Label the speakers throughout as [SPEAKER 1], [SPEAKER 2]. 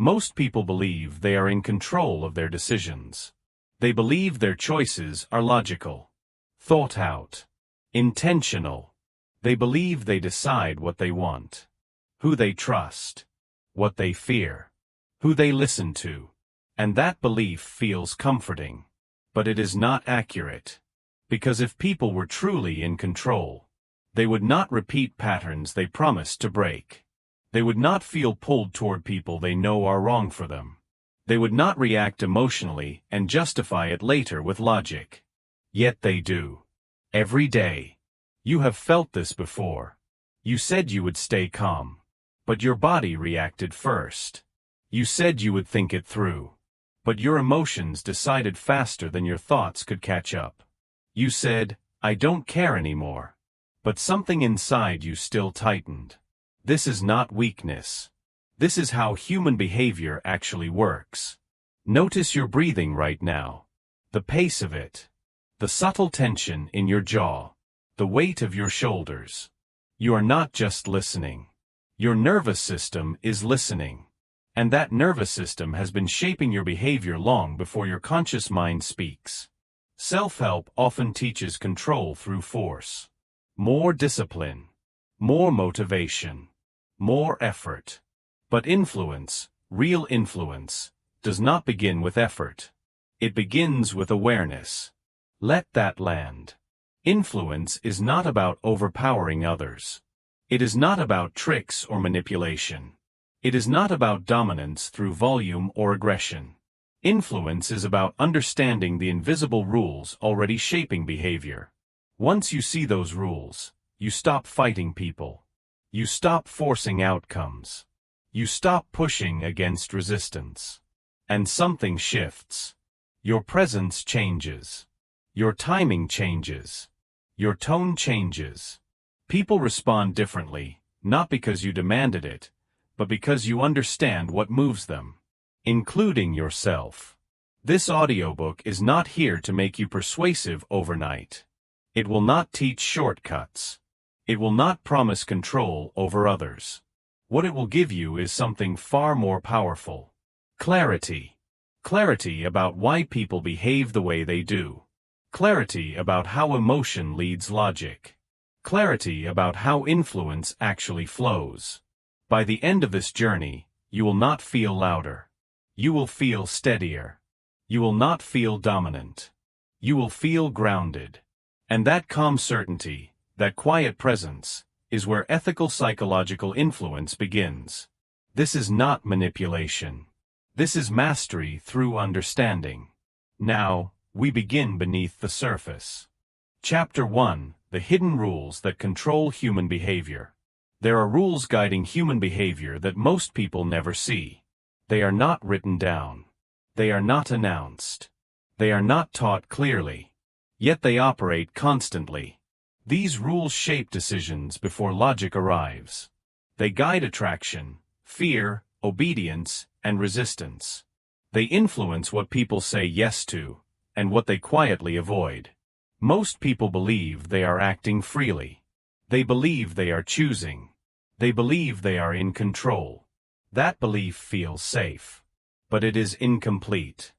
[SPEAKER 1] Most people believe they are in control of their decisions. They believe their choices are logical, thought out, intentional. They believe they decide what they want, who they trust, what they fear, who they listen to. And that belief feels comforting. But it is not accurate. Because if people were truly in control, they would not repeat patterns they promised to break. They would not feel pulled toward people they know are wrong for them. They would not react emotionally and justify it later with logic. Yet they do. Every day. You have felt this before. You said you would stay calm. But your body reacted first. You said you would think it through. But your emotions decided faster than your thoughts could catch up. You said, "I don't care anymore." But something inside you still tightened. This is not weakness. This is how human behavior actually works. Notice your breathing right now. The pace of it. The subtle tension in your jaw. The weight of your shoulders. You are not just listening. Your nervous system is listening. And that nervous system has been shaping your behavior long before your conscious mind speaks. Self-help often teaches control through force. More discipline. More motivation. More effort. But influence, real influence, does not begin with effort. It begins with awareness. Let that land. Influence is not about overpowering others. It is not about tricks or manipulation. It is not about dominance through volume or aggression. Influence is about understanding the invisible rules already shaping behavior. Once you see those rules, you stop fighting people. You stop forcing outcomes. You stop pushing against resistance. And something shifts. Your presence changes. Your timing changes. Your tone changes. People respond differently, not because you demanded it, but because you understand what moves them, including yourself. This audiobook is not here to make you persuasive overnight. It will not teach shortcuts. It will not promise control over others. What it will give you is something far more powerful. Clarity. Clarity about why people behave the way they do. Clarity about how emotion leads logic. Clarity about how influence actually flows. By the end of this journey, you will not feel louder. You will feel steadier. You will not feel dominant. You will feel grounded. And that calm certainty, that quiet presence, is where ethical psychological influence begins. This is not manipulation. This is mastery through understanding. Now, we begin beneath the surface. Chapter 1: The Hidden Rules That Control Human Behavior. There are rules guiding human behavior that most people never see. They are not written down. They are not announced. They are not taught clearly. Yet they operate constantly. These rules shape decisions before logic arrives. They guide attraction, fear, obedience, and resistance. They influence what people say yes to, and what they quietly avoid. Most people believe they are acting freely. They believe they are choosing. They believe they are in control. That belief feels safe. But it is incomplete.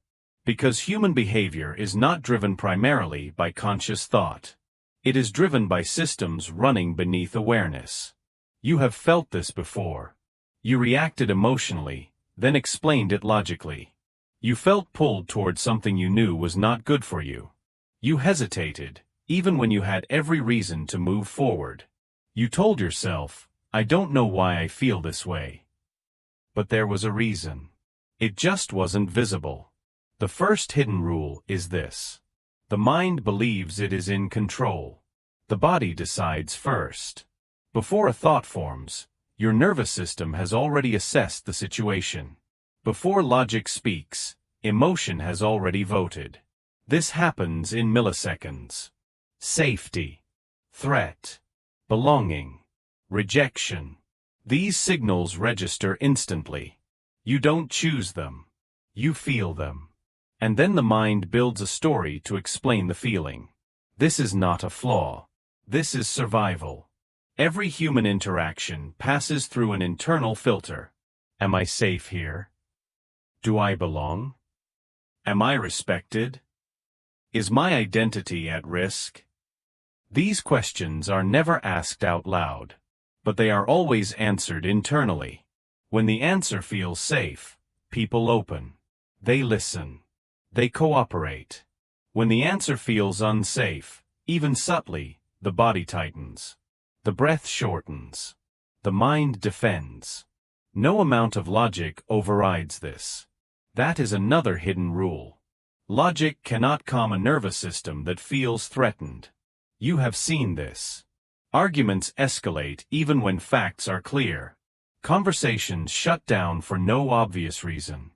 [SPEAKER 1] Because human behavior is not driven primarily by conscious thought. It is driven by systems running beneath awareness. You have felt this before. You reacted emotionally, then explained it logically. You felt pulled toward something you knew was not good for you. You hesitated, even when you had every reason to move forward. You told yourself, "I don't know why I feel this way." But there was a reason. It just wasn't visible. The first hidden rule is this. The mind believes it is in control. The body decides first. Before a thought forms, your nervous system has already assessed the situation. Before logic speaks, emotion has already voted. This happens in milliseconds. Safety, threat, belonging, rejection. These signals register instantly. You don't choose them. You feel them. And then the mind builds a story to explain the feeling. This is not a flaw. This is survival. Every human interaction passes through an internal filter. Am I safe here? Do I belong? Am I respected? Is my identity at risk? These questions are never asked out loud, but they are always answered internally. When the answer feels safe, people open. They listen. They cooperate. When the answer feels unsafe, even subtly, the body tightens. The breath shortens. The mind defends. No amount of logic overrides this. That is another hidden rule. Logic cannot calm a nervous system that feels threatened. You have seen this. Arguments escalate even when facts are clear. Conversations shut down for no obvious reason.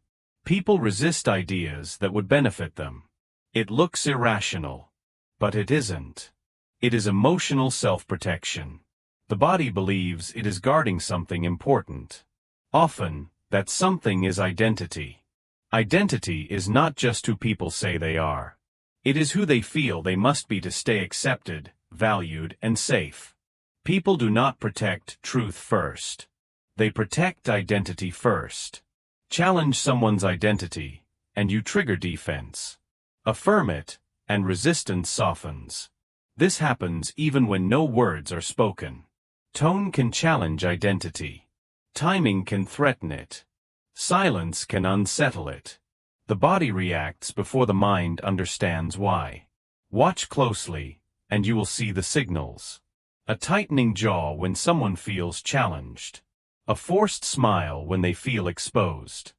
[SPEAKER 1] People resist ideas that would benefit them. It looks irrational, but it isn't. It is emotional self-protection. The body believes it is guarding something important. Often, that something is identity. Identity is not just who people say they are. It is who they feel they must be to stay accepted, valued, and safe. People do not protect truth first. They protect identity first. Challenge someone's identity, and you trigger defense. Affirm it, and resistance softens. This happens even when no words are spoken. Tone can challenge identity. Timing can threaten it. Silence can unsettle it. The body reacts before the mind understands why. Watch closely, and you will see the signals. A tightening jaw when someone feels challenged. A forced smile when they feel exposed.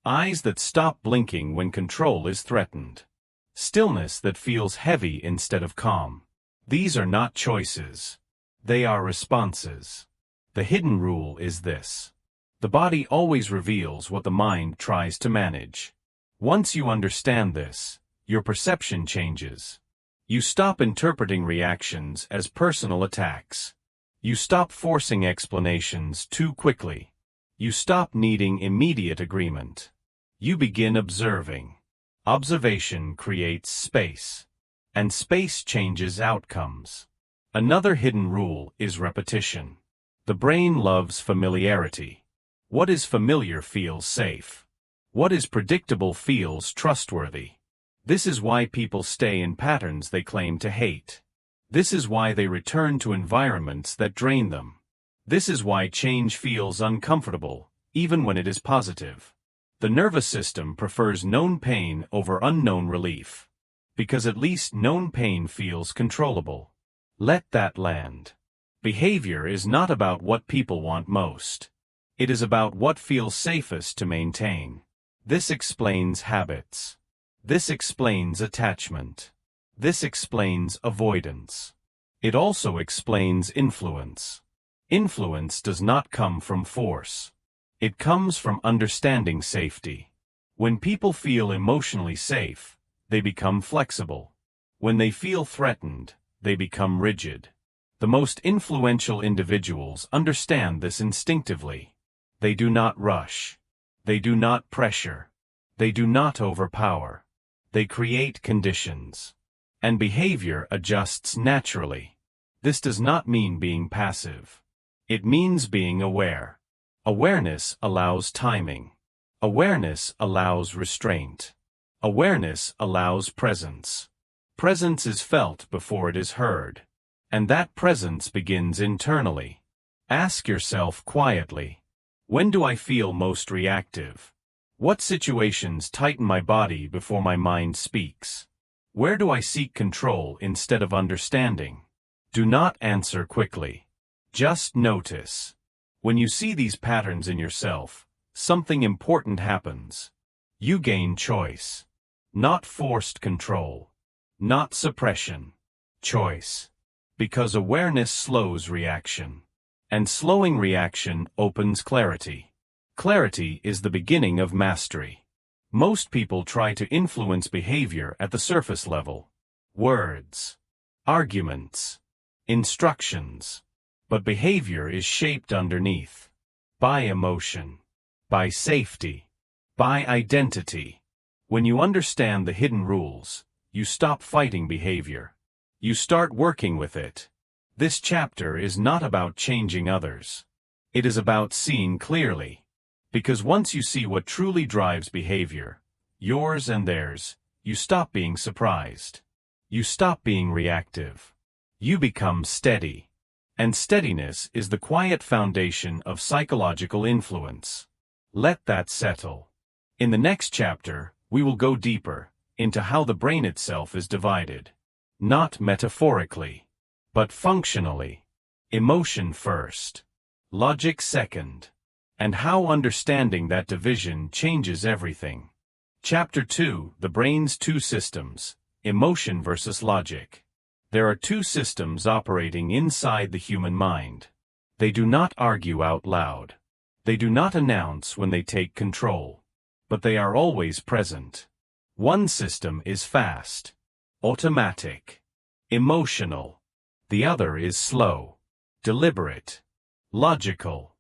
[SPEAKER 1] Eyes that stop blinking when control is threatened. Stillness that feels heavy instead of calm. These are not choices. They are responses. The hidden rule is this. The body always reveals what the mind tries to manage. Once you understand this, your perception changes. You stop interpreting reactions as personal attacks. You stop forcing explanations too quickly. You stop needing immediate agreement. You begin observing. Observation creates space. And space changes outcomes. Another hidden rule is repetition. The brain loves familiarity. What is familiar feels safe. What is predictable feels trustworthy. This is why people stay in patterns they claim to hate. This is why they return to environments that drain them. This is why change feels uncomfortable, even when it is positive. The nervous system prefers known pain over unknown relief. Because at least known pain feels controllable. Let that land. Behavior is not about what people want most. It is about what feels safest to maintain. This explains habits. This explains attachment. This explains avoidance. It also explains influence. Influence does not come from force. It comes from understanding safety. When people feel emotionally safe, they become flexible. When they feel threatened, they become rigid. The most influential individuals understand this instinctively. They do not rush. They do not pressure. They do not overpower. They create conditions. And behavior adjusts naturally. This does not mean being passive. It means being aware. Awareness allows timing. Awareness allows restraint. Awareness allows presence. Presence is felt before it is heard. And that presence begins internally. Ask yourself quietly, when do I feel most reactive? What situations tighten my body before my mind speaks? Where do I seek control instead of understanding? Do not answer quickly. Just notice. When you see these patterns in yourself, something important happens. You gain choice. Not forced control. Not suppression. Choice. Because awareness slows reaction. And slowing reaction opens clarity. Clarity is the beginning of mastery. Most people try to influence behavior at the surface level. Words. Arguments. Instructions. But behavior is shaped underneath. By emotion. By safety. By identity. When you understand the hidden rules, you stop fighting behavior. You start working with it. This chapter is not about changing others. It is about seeing clearly. Because once you see what truly drives behavior, yours and theirs, you stop being surprised. You stop being reactive. You become steady. And steadiness is the quiet foundation of psychological influence. Let that settle. In the next chapter, we will go deeper into how the brain itself is divided. Not metaphorically, but functionally. Emotion first, logic second, and how understanding that division changes everything. Chapter 2: The Brain's Two Systems, Emotion versus Logic. There are two systems operating inside the human mind. They do not argue out loud. They do not announce when they take control. But they are always present. One system is fast, automatic, emotional. The other is slow, deliberate, logical.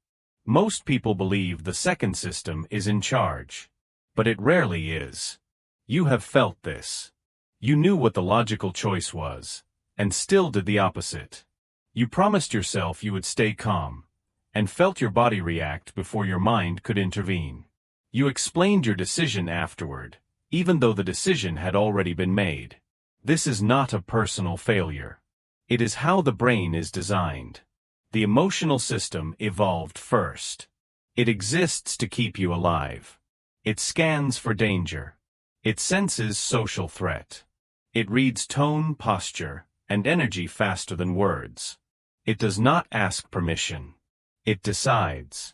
[SPEAKER 1] Most people believe the second system is in charge. But it rarely is. You have felt this. You knew what the logical choice was, and still did the opposite. You promised yourself you would stay calm, and felt your body react before your mind could intervene. You explained your decision afterward, even though the decision had already been made. This is not a personal failure. It is how the brain is designed. The emotional system evolved first. It exists to keep you alive. It scans for danger. It senses social threat. It reads tone, posture, and energy faster than words. It does not ask permission. It decides.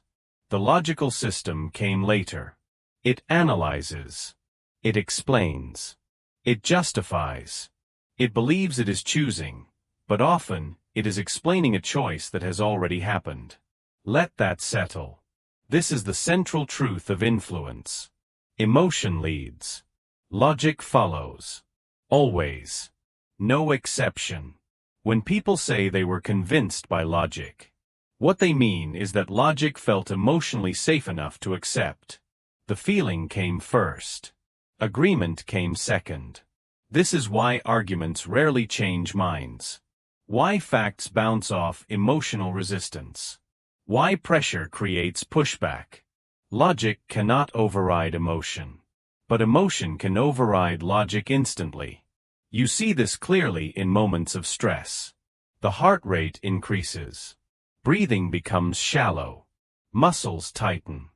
[SPEAKER 1] The logical system came later. It analyzes. It explains. It justifies. It believes it is choosing, but often, it is explaining a choice that has already happened. Let that settle. This is the central truth of influence. Emotion leads. Logic follows. Always. No exception. When people say they were convinced by logic, what they mean is that logic felt emotionally safe enough to accept. The feeling came first. Agreement came second. This is why arguments rarely change minds. Why facts bounce off emotional resistance. Why pressure creates pushback. Logic cannot override emotion. But emotion can override logic instantly. You see this clearly in moments of stress. The heart rate increases. Breathing becomes shallow. Muscles tighten.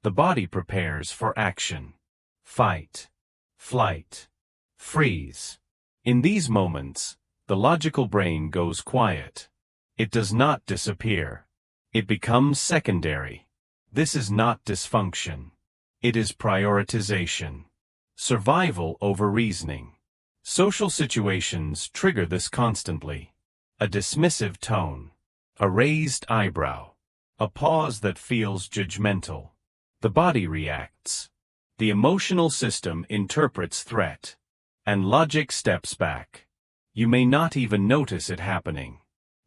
[SPEAKER 1] The body prepares for action. Fight. Flight. Freeze. In these moments, the logical brain goes quiet. It does not disappear. It becomes secondary. This is not dysfunction. It is prioritization. Survival over reasoning. Social situations trigger this constantly. A dismissive tone. A raised eyebrow. A pause that feels judgmental. The body reacts. The emotional system interprets threat. And logic steps back. You may not even notice it happening.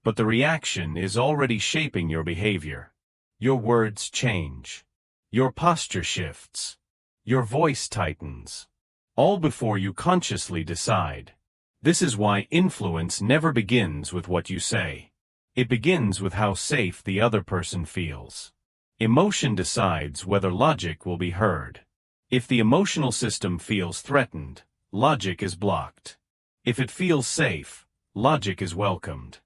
[SPEAKER 1] But the reaction is already shaping your behavior. Your words change. Your posture shifts. Your voice tightens. All before you consciously decide. This is why influence never begins with what you say. It begins with how safe the other person feels. Emotion decides whether logic will be heard. If the emotional system feels threatened, logic is blocked. If it feels safe, logic is welcomed.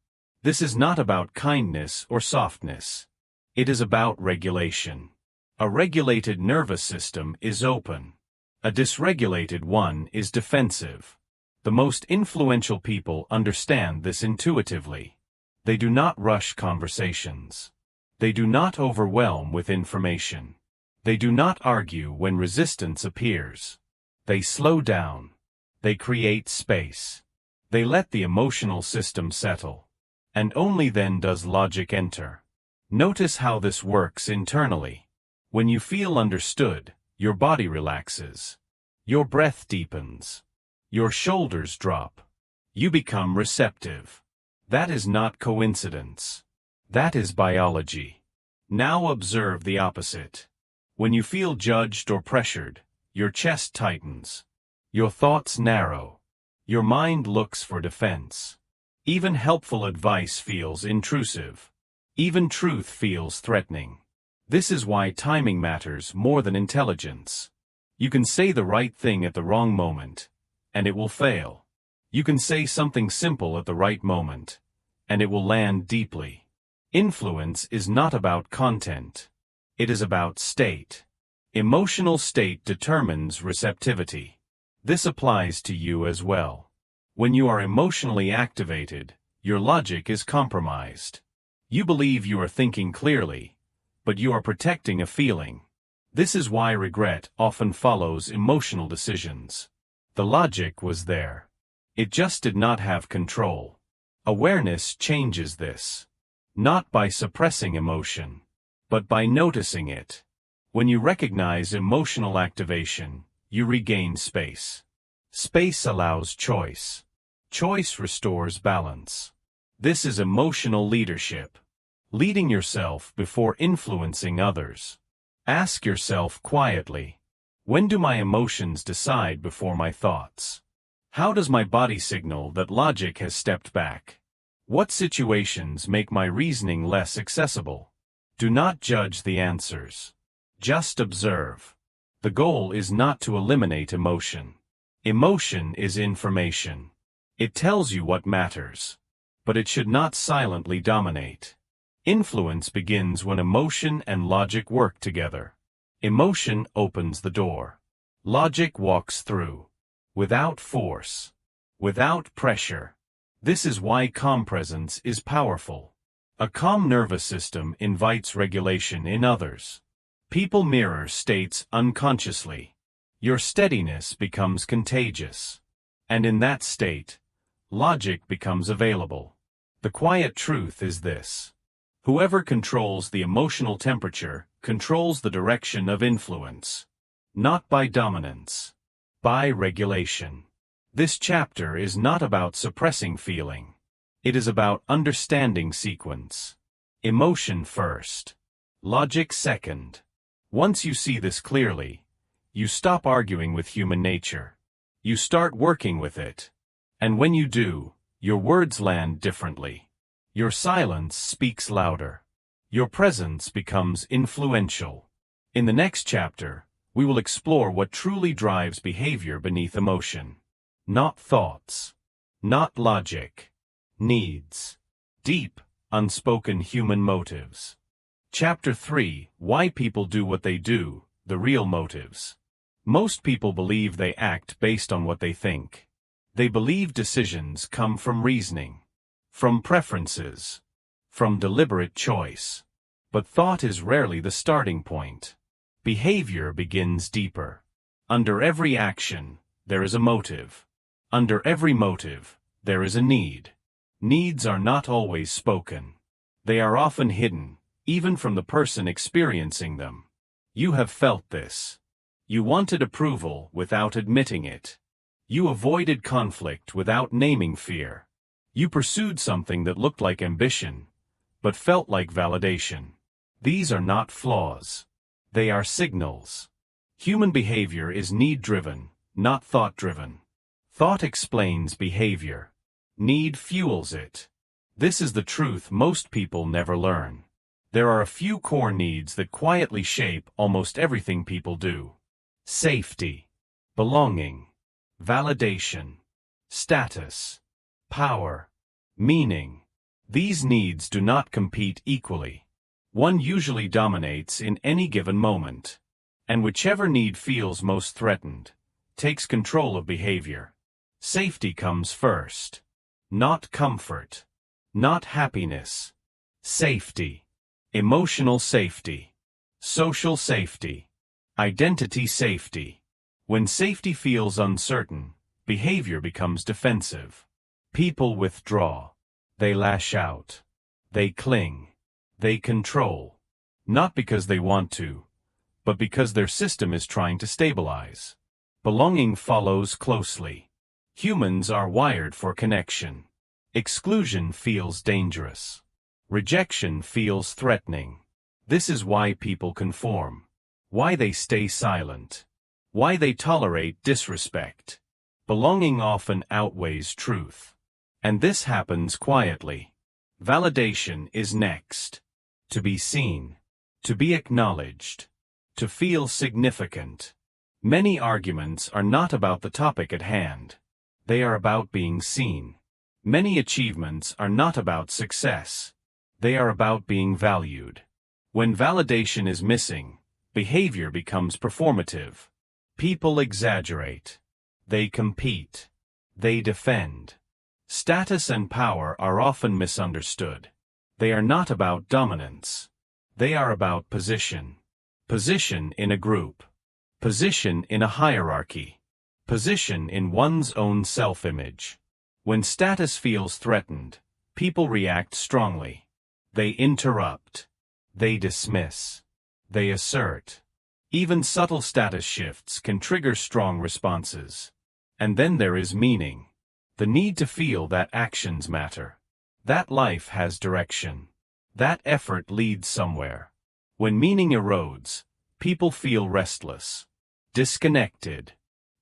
[SPEAKER 1] This is not about kindness or softness. It is about regulation. A regulated nervous system is open. A dysregulated one is defensive. The most influential people understand this intuitively. They do not rush conversations. They do not overwhelm with information. They do not argue when resistance appears. They slow down. They create space. They let the emotional system settle. And only then does logic enter. Notice how this works internally. When you feel understood, your body relaxes. Your breath deepens. Your shoulders drop. You become receptive. That is not coincidence. That is biology. Now observe the opposite. When you feel judged or pressured, your chest tightens. Your thoughts narrow. Your mind looks for defense. Even helpful advice feels intrusive. Even truth feels threatening. This is why timing matters more than intelligence. You can say the right thing at the wrong moment, and it will fail. You can say something simple at the right moment, and it will land deeply. Influence is not about content. It is about state. Emotional state determines receptivity. This applies to you as well. When you are emotionally activated, your logic is compromised. You believe you are thinking clearly, but you are protecting a feeling. This is why regret often follows emotional decisions. The logic was there. It just did not have control. Awareness changes this. Not by suppressing emotion, but by noticing it. When you recognize emotional activation, you regain space. Space allows choice. Choice restores balance. This is emotional leadership. Leading yourself before influencing others. Ask yourself quietly, when do my emotions decide before my thoughts? How does my body signal that logic has stepped back? What situations make my reasoning less accessible? Do not judge the answers. Just observe. The goal is not to eliminate emotion. Emotion is information. It tells you what matters. But it should not silently dominate. Influence begins when emotion and logic work together. Emotion opens the door. Logic walks through. Without force. Without pressure. This is why calm presence is powerful. A calm nervous system invites regulation in others. People mirror states unconsciously. Your steadiness becomes contagious. And in that state, logic becomes available. The quiet truth is this. Whoever controls the emotional temperature controls the direction of influence. Not by dominance. By regulation. This chapter is not about suppressing feeling. It is about understanding sequence. Emotion first. Logic second. Once you see this clearly, you stop arguing with human nature. You start working with it. And when you do, your words land differently. Your silence speaks louder. Your presence becomes influential. In the next chapter, we will explore what truly drives behavior beneath emotion. Not thoughts. Not logic. Needs. Deep, unspoken human motives. Chapter 3: Why People Do What They Do, the Real Motives. Most people believe they act based on what they think. They believe decisions come from reasoning. From preferences. From deliberate choice. But thought is rarely the starting point. Behavior begins deeper. Under every action, there is a motive. Under every motive, there is a need. Needs are not always spoken. They are often hidden, even from the person experiencing them. You have felt this. You wanted approval without admitting it. You avoided conflict without naming fear. You pursued something that looked like ambition, but felt like validation. These are not flaws. They are signals. Human behavior is need-driven, not thought-driven. Thought explains behavior. Need fuels it. This is the truth most people never learn. There are a few core needs that quietly shape almost everything people do. Safety. Belonging. Validation. Status. Power. Meaning. These needs do not compete equally. One usually dominates in any given moment. And whichever need feels most threatened, takes control of behavior. Safety comes first. Not comfort. Not happiness. Safety. Emotional safety. Social safety. Identity safety. When safety feels uncertain, behavior becomes defensive. People withdraw. They lash out. They cling. They control. Not because they want to, but because their system is trying to stabilize. Belonging follows closely. Humans are wired for connection. Exclusion feels dangerous. Rejection feels threatening. This is why people conform. Why they stay silent. Why they tolerate disrespect. Belonging often outweighs truth. And this happens quietly. Validation is next. To be seen. to be acknowledged, to feel significant. Many arguments are not about the topic at hand. They are about being seen. Many achievements are not about success. They are about being valued. When validation is missing, behavior becomes performative. People exaggerate. They compete. They defend. Status and power are often misunderstood. They are not about dominance. They are about position. Position in a group. Position in a hierarchy. Position in one's own self-image. When status feels threatened, people react strongly. They interrupt. They dismiss. They assert. Even subtle status shifts can trigger strong responses. And then there is meaning. The need to feel that actions matter. That life has direction. That effort leads somewhere. When meaning erodes, people feel restless, disconnected,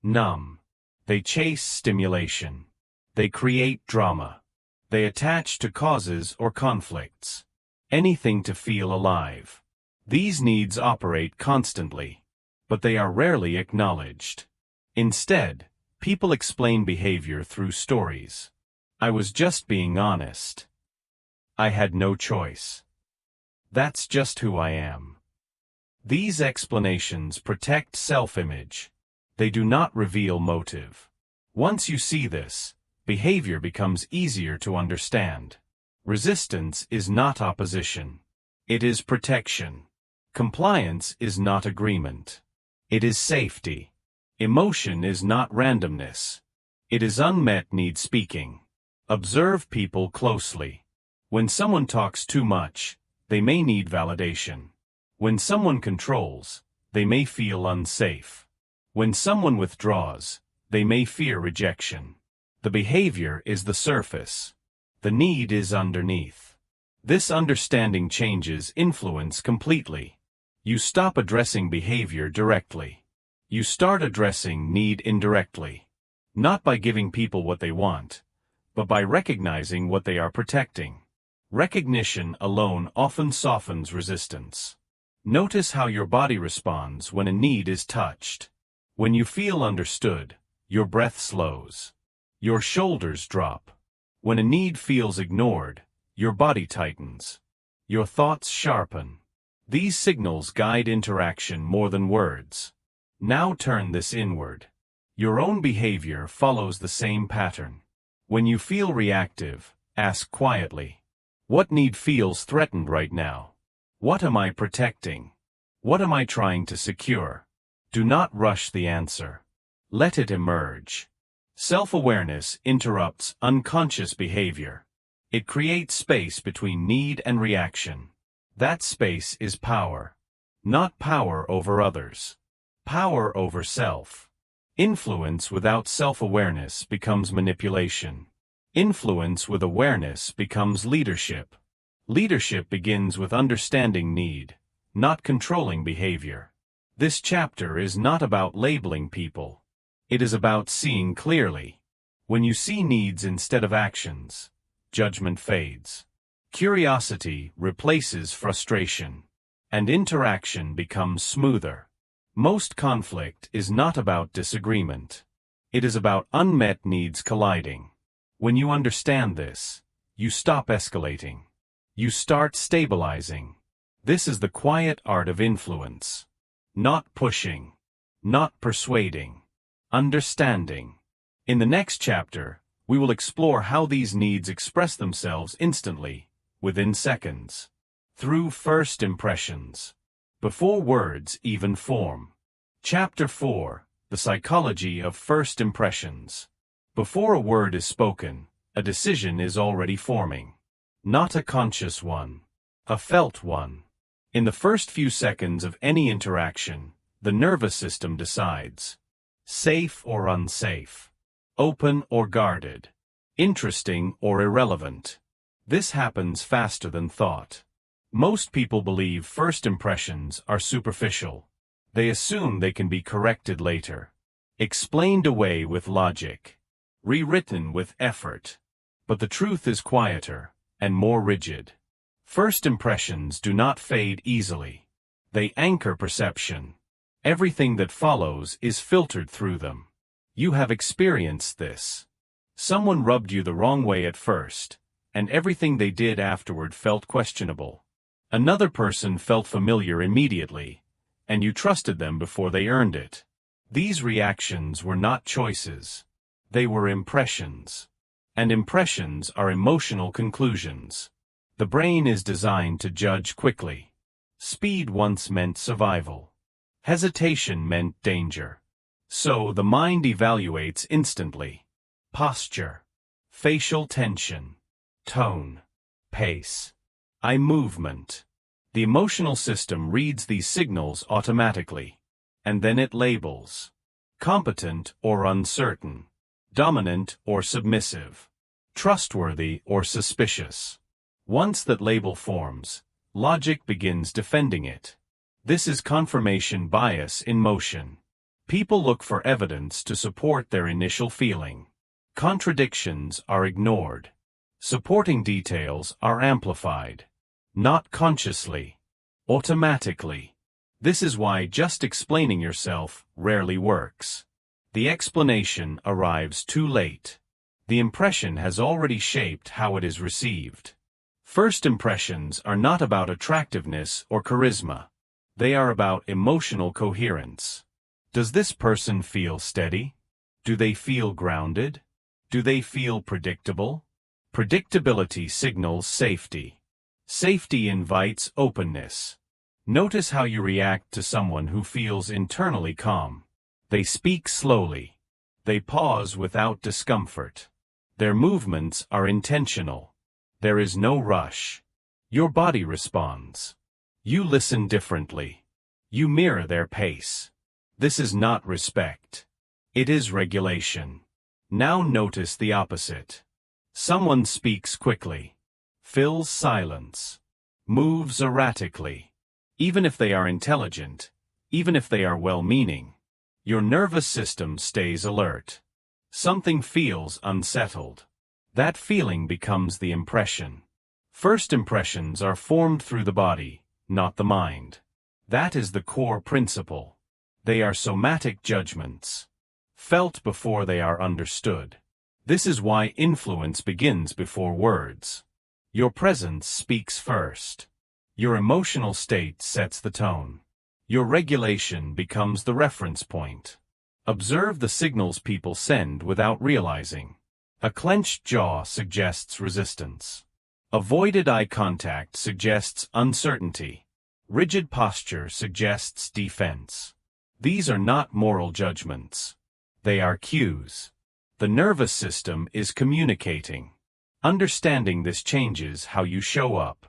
[SPEAKER 1] numb. They chase stimulation. They create drama. They attach to causes or conflicts. Anything to feel alive. These needs operate constantly, but they are rarely acknowledged. Instead, people explain behavior through stories. I was just being honest. I had no choice. That's just who I am. These explanations protect self-image. They do not reveal motive. Once you see this, behavior becomes easier to understand. Resistance is not opposition. It is protection. Compliance is not agreement. It is safety. Emotion is not randomness. It is unmet need speaking. Observe people closely. When someone talks too much, they may need validation. When someone controls, they may feel unsafe. When someone withdraws, they may fear rejection. The behavior is the surface. The need is underneath. This understanding changes influence completely. You stop addressing behavior directly. You start addressing need indirectly. Not by giving people what they want, but by recognizing what they are protecting. Recognition alone often softens resistance. Notice how your body responds when a need is touched. When you feel understood, your breath slows. Your shoulders drop. When a need feels ignored, your body tightens. Your thoughts sharpen. These signals guide interaction more than words. Now turn this inward. Your own behavior follows the same pattern. When you feel reactive, ask quietly, what need feels threatened right now? What am I protecting? What am I trying to secure? Do not rush the answer. Let it emerge. Self-awareness interrupts unconscious behavior. It creates space between need and reaction. That space is power. Not power over others. Power over self. Influence without self-awareness becomes manipulation. Influence with awareness becomes leadership. Leadership begins with understanding need, not controlling behavior. This chapter is not about labeling people. It is about seeing clearly. When you see needs instead of actions, judgment fades. Curiosity replaces frustration, and interaction becomes smoother. Most conflict is not about disagreement. It is about unmet needs colliding. When you understand this, you stop escalating. You start stabilizing. This is the quiet art of influence. Not pushing. Not persuading. Understanding. In the next chapter, we will explore how these needs express themselves instantly, within seconds. Through first impressions. Before words even form. Chapter 4. The Psychology of First Impressions. Before a word is spoken, a decision is already forming. Not a conscious one. A felt one. In the first few seconds of any interaction, the nervous system decides. Safe or unsafe. Open or guarded. Interesting or irrelevant. This happens faster than thought. Most people believe first impressions are superficial. They assume they can be corrected later. Explained away with logic. Rewritten with effort. But the truth is quieter and more rigid. First impressions do not fade easily. They anchor perception. Everything that follows is filtered through them. You have experienced this. Someone rubbed you the wrong way at first, and everything they did afterward felt questionable. Another person felt familiar immediately, and you trusted them before they earned it. These reactions were not choices. They were impressions. And impressions are emotional conclusions. The brain is designed to judge quickly. Speed once meant survival. Hesitation meant danger. So the mind evaluates instantly. Posture, facial tension, tone, pace, eye movement. The emotional system reads these signals automatically, and then it labels competent or uncertain, dominant or submissive, trustworthy or suspicious. Once that label forms, logic begins defending it. This is confirmation bias in motion. People look for evidence to support their initial feeling. Contradictions are ignored. Supporting details are amplified. Not consciously. Automatically. This is why just explaining yourself rarely works. The explanation arrives too late. The impression has already shaped how it is received. First impressions are not about attractiveness or charisma. They are about emotional coherence. Does this person feel steady? Do they feel grounded? Do they feel predictable? Predictability signals safety. Safety invites openness. Notice how you react to someone who feels internally calm. They speak slowly. They pause without discomfort. Their movements are intentional. There is no rush. Your body responds. You listen differently. You mirror their pace. This is not respect. It is regulation. Now notice the opposite. Someone speaks quickly, fills silence, moves erratically. Even if they are intelligent, even if they are well-meaning, your nervous system stays alert. Something feels unsettled. That feeling becomes the impression. First impressions are formed through the body, not the mind. That is the core principle. They are somatic judgments, felt before they are understood. This is why influence begins before words. Your presence speaks first. Your emotional state sets the tone. Your regulation becomes the reference point. Observe the signals people send without realizing. A clenched jaw suggests resistance. Avoided eye contact suggests uncertainty. Rigid posture suggests defense. These are not moral judgments. They are cues. The nervous system is communicating. Understanding this changes how you show up.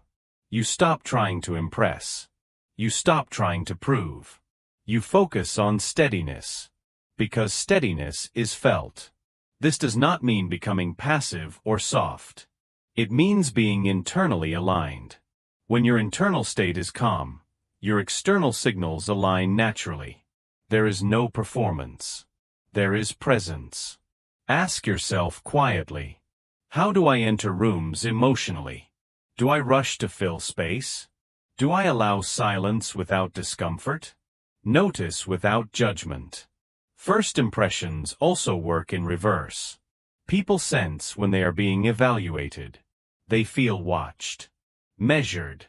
[SPEAKER 1] You stop trying to impress. You stop trying to prove. You focus on steadiness. Because steadiness is felt. This does not mean becoming passive or soft. It means being internally aligned. When your internal state is calm, your external signals align naturally. There is no performance. There is presence. Ask yourself quietly, how do I enter rooms emotionally? Do I rush to fill space? Do I allow silence without discomfort? Notice without judgment. First impressions also work in reverse. People sense when they are being evaluated. They feel watched, measured,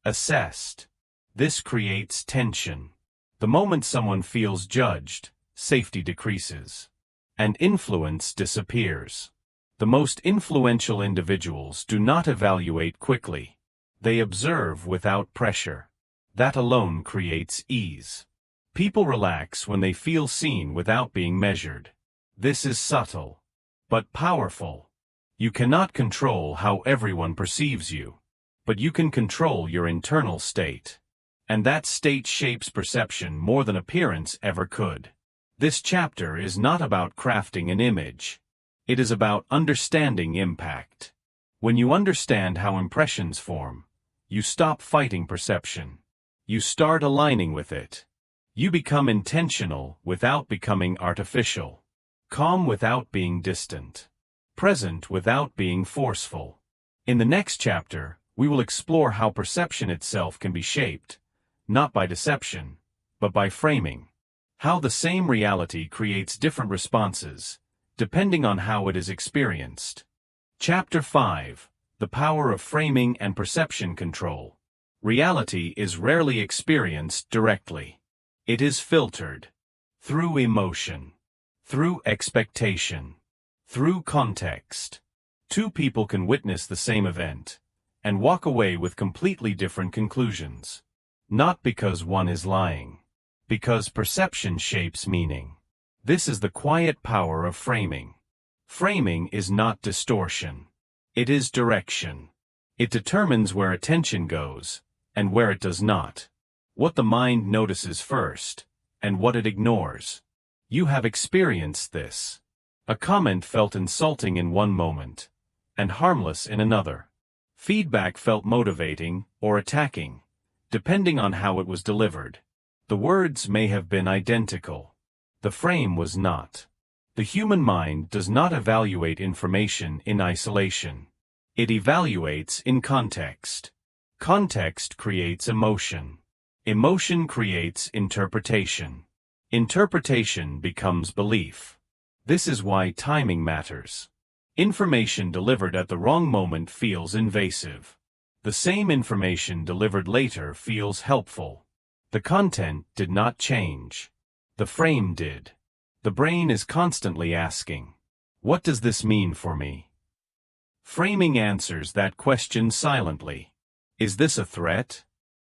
[SPEAKER 1] assessed. This creates tension. The moment someone feels judged, safety decreases, and influence disappears. The most influential individuals do not evaluate quickly. They observe without pressure. That alone creates ease. People relax when they feel seen without being measured. This is subtle, but powerful. You cannot control how everyone perceives you, but you can control your internal state. And that state shapes perception more than appearance ever could. This chapter is not about crafting an image. It is about understanding impact. When you understand how impressions form, you stop fighting perception. You start aligning with it. You become intentional without becoming artificial. Calm without being distant. Present without being forceful. In the next chapter, we will explore how perception itself can be shaped, not by deception, but by framing. How the same reality creates different responses, depending on how it is experienced. Chapter 5. The Power of Framing and Perception Control. Reality is rarely experienced directly. It is filtered through emotion, through expectation, through context. Two people can witness the same event and walk away with completely different conclusions. Not because one is lying, because perception shapes meaning. This is the quiet power of framing. Framing is not distortion. It is direction. It determines where attention goes and where it does not, what the mind notices first and what it ignores. You have experienced this. A comment felt insulting in one moment and harmless in another. Feedback felt motivating or attacking, depending on how it was delivered. The words may have been identical. The frame was not. The human mind does not evaluate information in isolation. It evaluates in context. Context creates emotion. Emotion creates interpretation. Interpretation becomes belief. This is why timing matters. Information delivered at the wrong moment feels invasive. The same information delivered later feels helpful. The content did not change. The frame did. The brain is constantly asking, "What does this mean for me?" Framing answers that question silently. Is this a threat?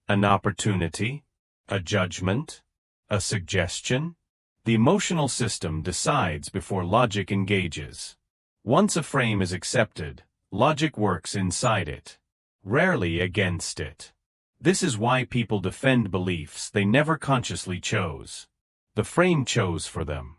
[SPEAKER 1] An opportunity? A judgment? A suggestion? The emotional system decides before logic engages. Once a frame is accepted, logic works inside it, rarely against it. This is why people defend beliefs they never consciously chose. The frame chose for them.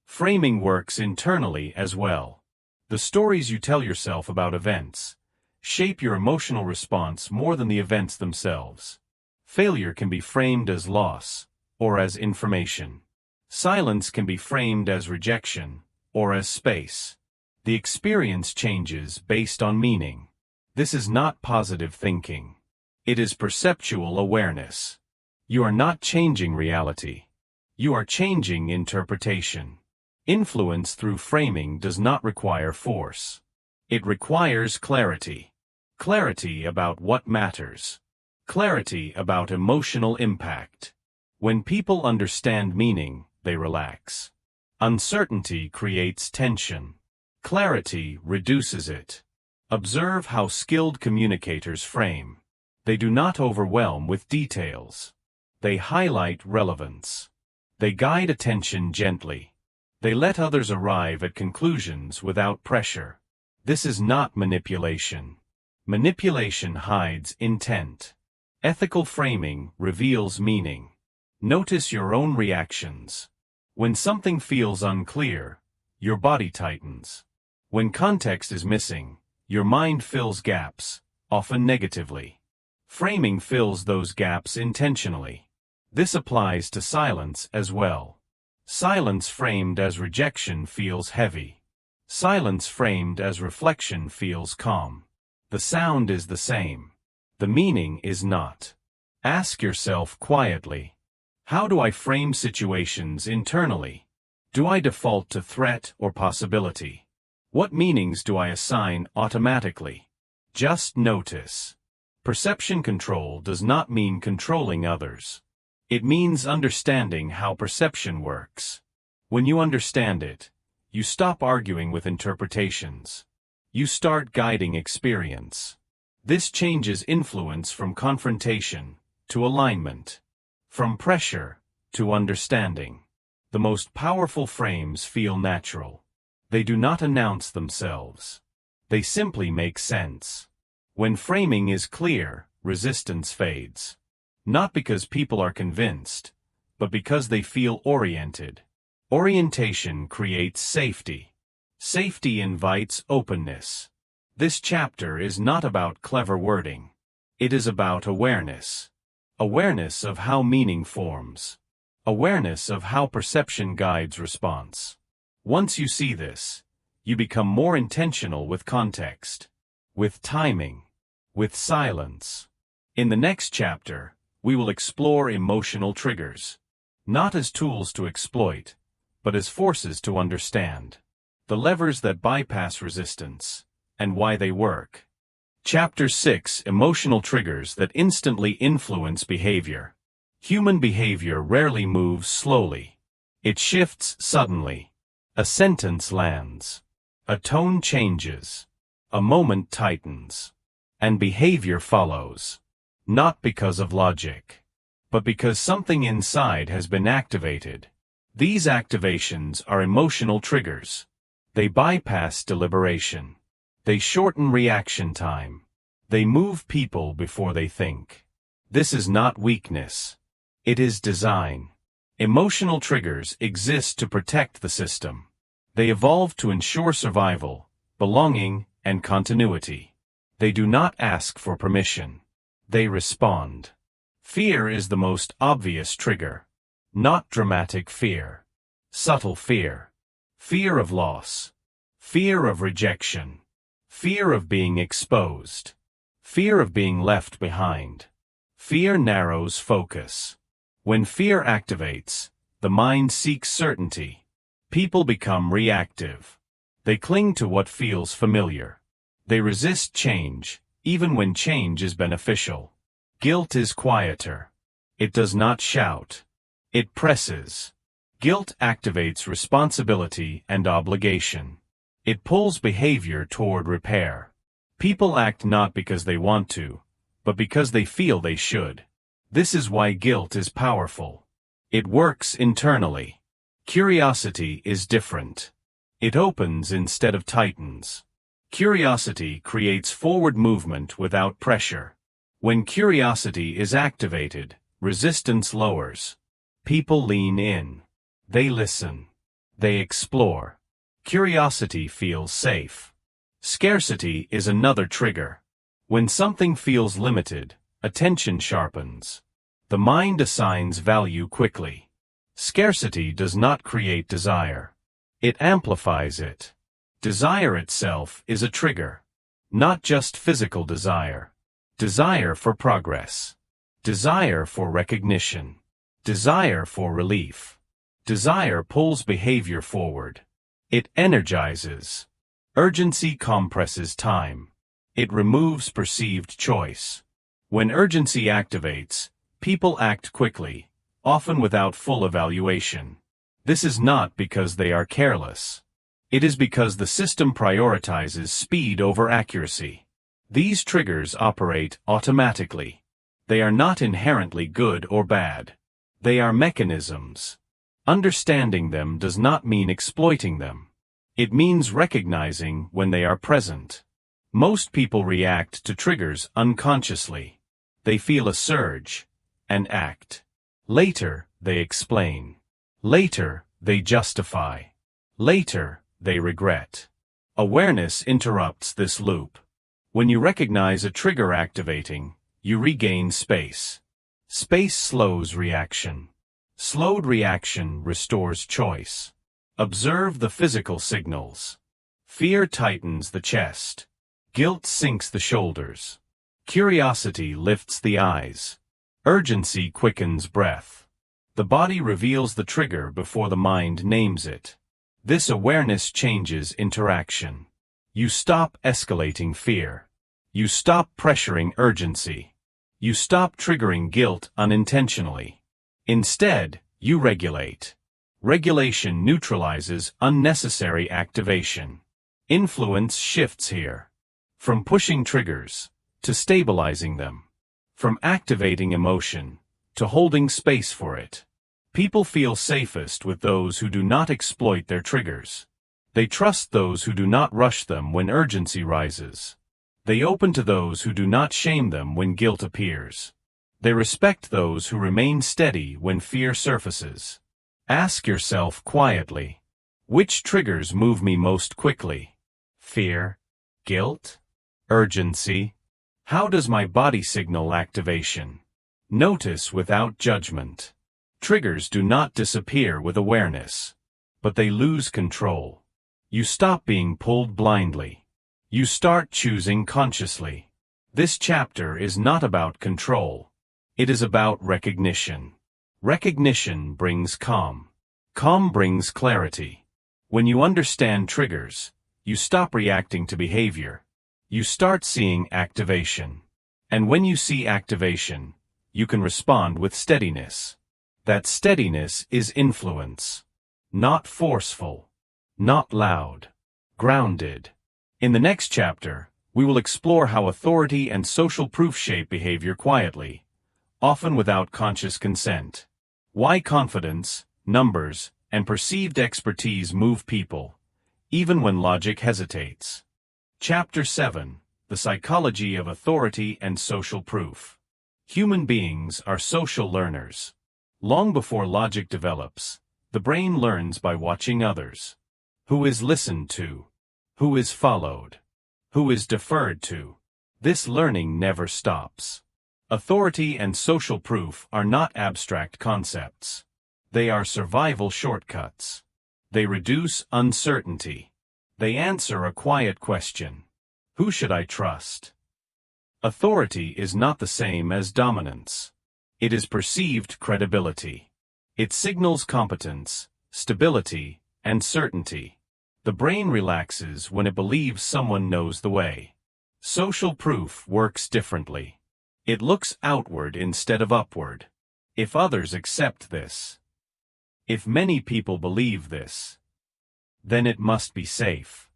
[SPEAKER 1] Framing works internally as well. The stories you tell yourself about events shape your emotional response more than the events themselves. Failure can be framed as loss, or as information. Silence can be framed as rejection, or as space. The experience changes based on meaning. This is not positive thinking. It is perceptual awareness. You are not changing reality. You are changing interpretation. Influence through framing does not require force. It requires clarity. Clarity about what matters. Clarity about emotional impact. When people understand meaning, they relax. Uncertainty creates tension. Clarity reduces it. Observe how skilled communicators frame. They do not overwhelm with details. They highlight relevance. They guide attention gently. They let others arrive at conclusions without pressure. This is not manipulation. Manipulation hides intent. Ethical framing reveals meaning. Notice your own reactions. When something feels unclear, your body tightens. When context is missing, your mind fills gaps, often negatively. Framing fills those gaps intentionally. This applies to silence as well. Silence framed as rejection feels heavy. Silence framed as reflection feels calm. The sound is the same. The meaning is not. Ask yourself quietly, how do I frame situations internally? Do I default to threat or possibility? What meanings do I assign automatically? Just notice. Perception control does not mean controlling others. It means understanding how perception works. When you understand it, you stop arguing with interpretations. You start guiding experience. This changes influence from confrontation to alignment, from pressure to understanding. The most powerful frames feel natural. They do not announce themselves. They simply make sense. When framing is clear, resistance fades. Not because people are convinced, but because they feel oriented. Orientation creates safety. Safety invites openness. This chapter is not about clever wording. It is about awareness. Awareness of how meaning forms. Awareness of how perception guides response. Once you see this, you become more intentional with context, with timing, with silence. In the next chapter, we will explore emotional triggers, not as tools to exploit, but as forces to understand. The levers that bypass resistance, and why they work. Chapter 6: Emotional Triggers that Instantly Influence Behavior. Human behavior rarely moves slowly. It shifts suddenly. A sentence lands. A tone changes. A moment tightens. And behavior follows. Not because of logic, but because something inside has been activated. These activations are emotional triggers. They bypass deliberation. They shorten reaction time. They move people before they think. This is not weakness. It is design. Emotional triggers exist to protect the system. They evolved to ensure survival, belonging, and continuity. They do not ask for permission. They respond. Fear is the most obvious trigger. Not dramatic fear. Subtle fear. Fear of loss. Fear of rejection. Fear of being exposed. Fear of being left behind. Fear narrows focus. When fear activates, the mind seeks certainty. People become reactive. They cling to what feels familiar. They resist change, even when change is beneficial. Guilt is quieter. It does not shout. It presses. Guilt activates responsibility and obligation. It pulls behavior toward repair. People act not because they want to, but because they feel they should. This is why guilt is powerful. It works internally. Curiosity is different. It opens instead of tightens. Curiosity creates forward movement without pressure. When curiosity is activated, resistance lowers. People lean in. They listen. They explore. Curiosity feels safe. Scarcity is another trigger. When something feels limited, attention sharpens. The mind assigns value quickly. Scarcity does not create desire. It amplifies it. Desire itself is a trigger. Not just physical desire. Desire for progress. Desire for recognition. Desire for relief. Desire pulls behavior forward. It energizes. Urgency compresses time. It removes perceived choice. When urgency activates, people act quickly, often without full evaluation. This is not because they are careless. It is because the system prioritizes speed over accuracy. These triggers operate automatically. They are not inherently good or bad. They are mechanisms. Understanding them does not mean exploiting them. It means recognizing when they are present. Most people react to triggers unconsciously. They feel a surge and act. Later, they explain. Later, they justify. Later, they regret. Awareness interrupts this loop. When you recognize a trigger activating, you regain space. Space slows reaction. Slowed reaction restores choice. Observe the physical signals. Fear tightens the chest. Guilt sinks the shoulders. Curiosity lifts the eyes. Urgency quickens breath. The body reveals the trigger before the mind names it. This awareness changes interaction. You stop escalating fear. You stop pressuring urgency. You stop triggering guilt unintentionally. Instead, you regulate. Regulation neutralizes unnecessary activation. Influence shifts here. From pushing triggers, to stabilizing them. From activating emotion, to holding space for it. People feel safest with those who do not exploit their triggers. They trust those who do not rush them when urgency rises. They open to those who do not shame them when guilt appears. They respect those who remain steady when fear surfaces. Ask yourself quietly, which triggers move me most quickly? Fear? Guilt? Urgency? How does my body signal activation? Notice without judgment. Triggers do not disappear with awareness, but they lose control. You stop being pulled blindly. You start choosing consciously. This chapter is not about control. It is about recognition. Recognition brings calm. Calm brings clarity. When you understand triggers, you stop reacting to behavior. You start seeing activation. And when you see activation, you can respond with steadiness. That steadiness is influence. Not forceful. Not loud. Grounded. In the next chapter, we will explore how authority and social proof shape behavior quietly, often without conscious consent. Why confidence, numbers, and perceived expertise move people, even when logic hesitates. Chapter 7. The Psychology of Authority and Social Proof. Human beings are social learners. Long before logic develops, the brain learns by watching others. Who is listened to? Who is followed? Who is deferred to? This learning never stops. Authority and social proof are not abstract concepts. They are survival shortcuts. They reduce uncertainty. They answer a quiet question. Who should I trust? Authority is not the same as dominance. It is perceived credibility. It signals competence, stability, and certainty. The brain relaxes when it believes someone knows the way. Social proof works differently. It looks outward instead of upward. If others accept this, if many people believe this, then it must be safe.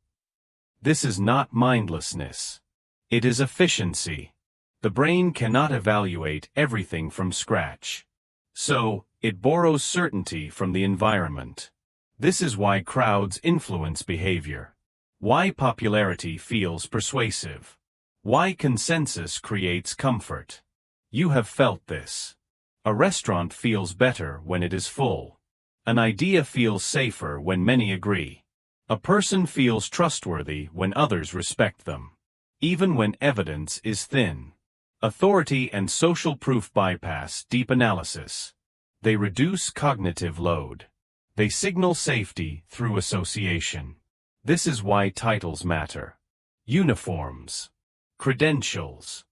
[SPEAKER 1] This is not mindlessness. It is efficiency. The brain cannot evaluate everything from scratch. So, it borrows certainty from the environment. This is why crowds influence behavior. Why popularity feels persuasive. Why consensus creates comfort. You have felt this. A restaurant feels better when it is full. An idea feels safer when many agree. A person feels trustworthy when others respect them. Even when evidence is thin. Authority and social proof bypass deep analysis. They reduce cognitive load. They signal safety through association. This is why titles matter. Uniforms. Credentials.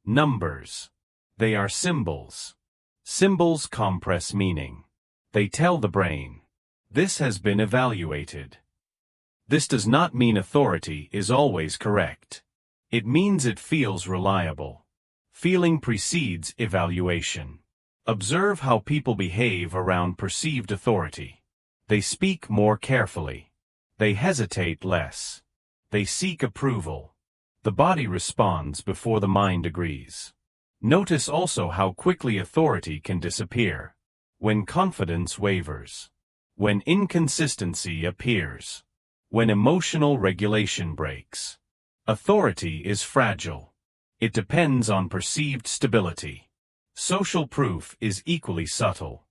[SPEAKER 1] Numbers. They are symbols. Symbols compress meaning. They tell the brain, this has been evaluated. This does not mean authority is always correct. It means it feels reliable. Feeling precedes evaluation. Observe how people behave around perceived authority. They speak more carefully. They hesitate less. They seek approval. The body responds before the mind agrees. Notice also how quickly authority can disappear. When confidence wavers. When inconsistency appears. When emotional regulation breaks. Authority is fragile. It depends on perceived stability. Social proof is equally subtle.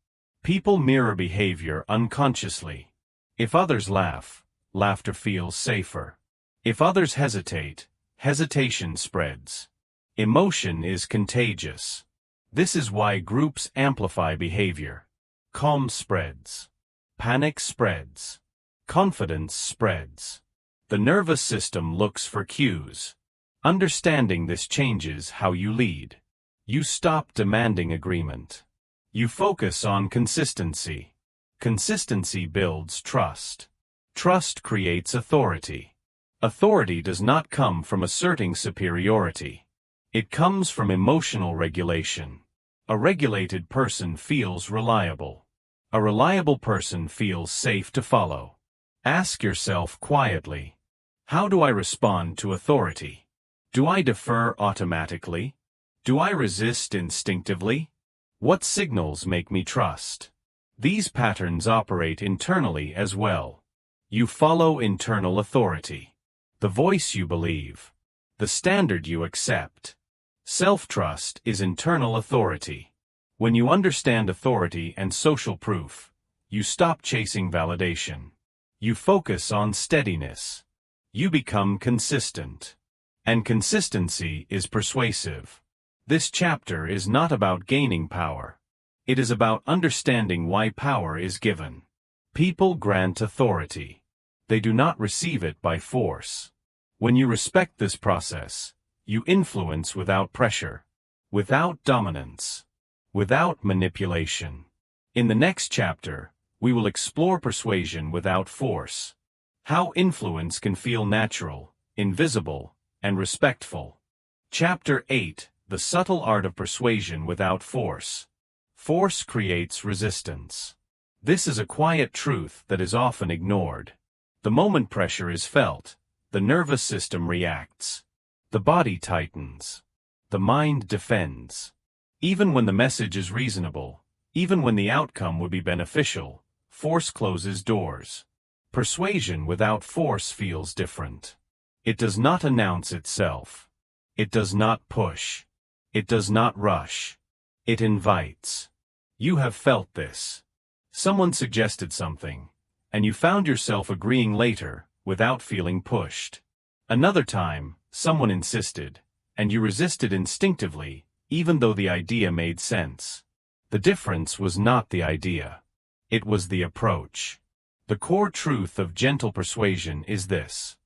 [SPEAKER 1] People mirror behavior unconsciously. If others laugh, laughter feels safer. If others hesitate, hesitation spreads. Emotion is contagious. This is why groups amplify behavior. Calm spreads. Panic spreads. Confidence spreads. The nervous system looks for cues. Understanding this changes how you lead. You stop demanding agreement. You focus on consistency. Consistency builds trust. Trust creates authority. Authority does not come from asserting superiority. It comes from emotional regulation. A regulated person feels reliable. A reliable person feels safe to follow. Ask yourself quietly, how do I respond to authority? Do I defer automatically? Do I resist instinctively? What signals make me trust? These patterns operate internally as well. You follow internal authority. The voice you believe. The standard you accept. Self-trust is internal authority. When you understand authority and social proof, you stop chasing validation. You focus on steadiness. You become consistent. And consistency is persuasive. This chapter is not about gaining power. It is about understanding why power is given. People grant authority. They do not receive it by force. When you respect this process, you influence without pressure, without dominance. without manipulation. In the next chapter, we will explore persuasion without force. How influence can feel natural, invisible, and respectful. Chapter 8, The Subtle Art of Persuasion Without Force. Force creates resistance. This is a quiet truth that is often ignored. The moment pressure is felt, the nervous system reacts. The body tightens. The mind defends. Even when the message is reasonable, even when the outcome would be beneficial, force closes doors. Persuasion without force feels different. It does not announce itself. It does not push. It does not rush. It invites. You have felt this. Someone suggested something, and you found yourself agreeing later, without feeling pushed. Another time, someone insisted, and you resisted instinctively, even though the idea made sense. The difference was not the idea. It was the approach. The core truth of gentle persuasion is this.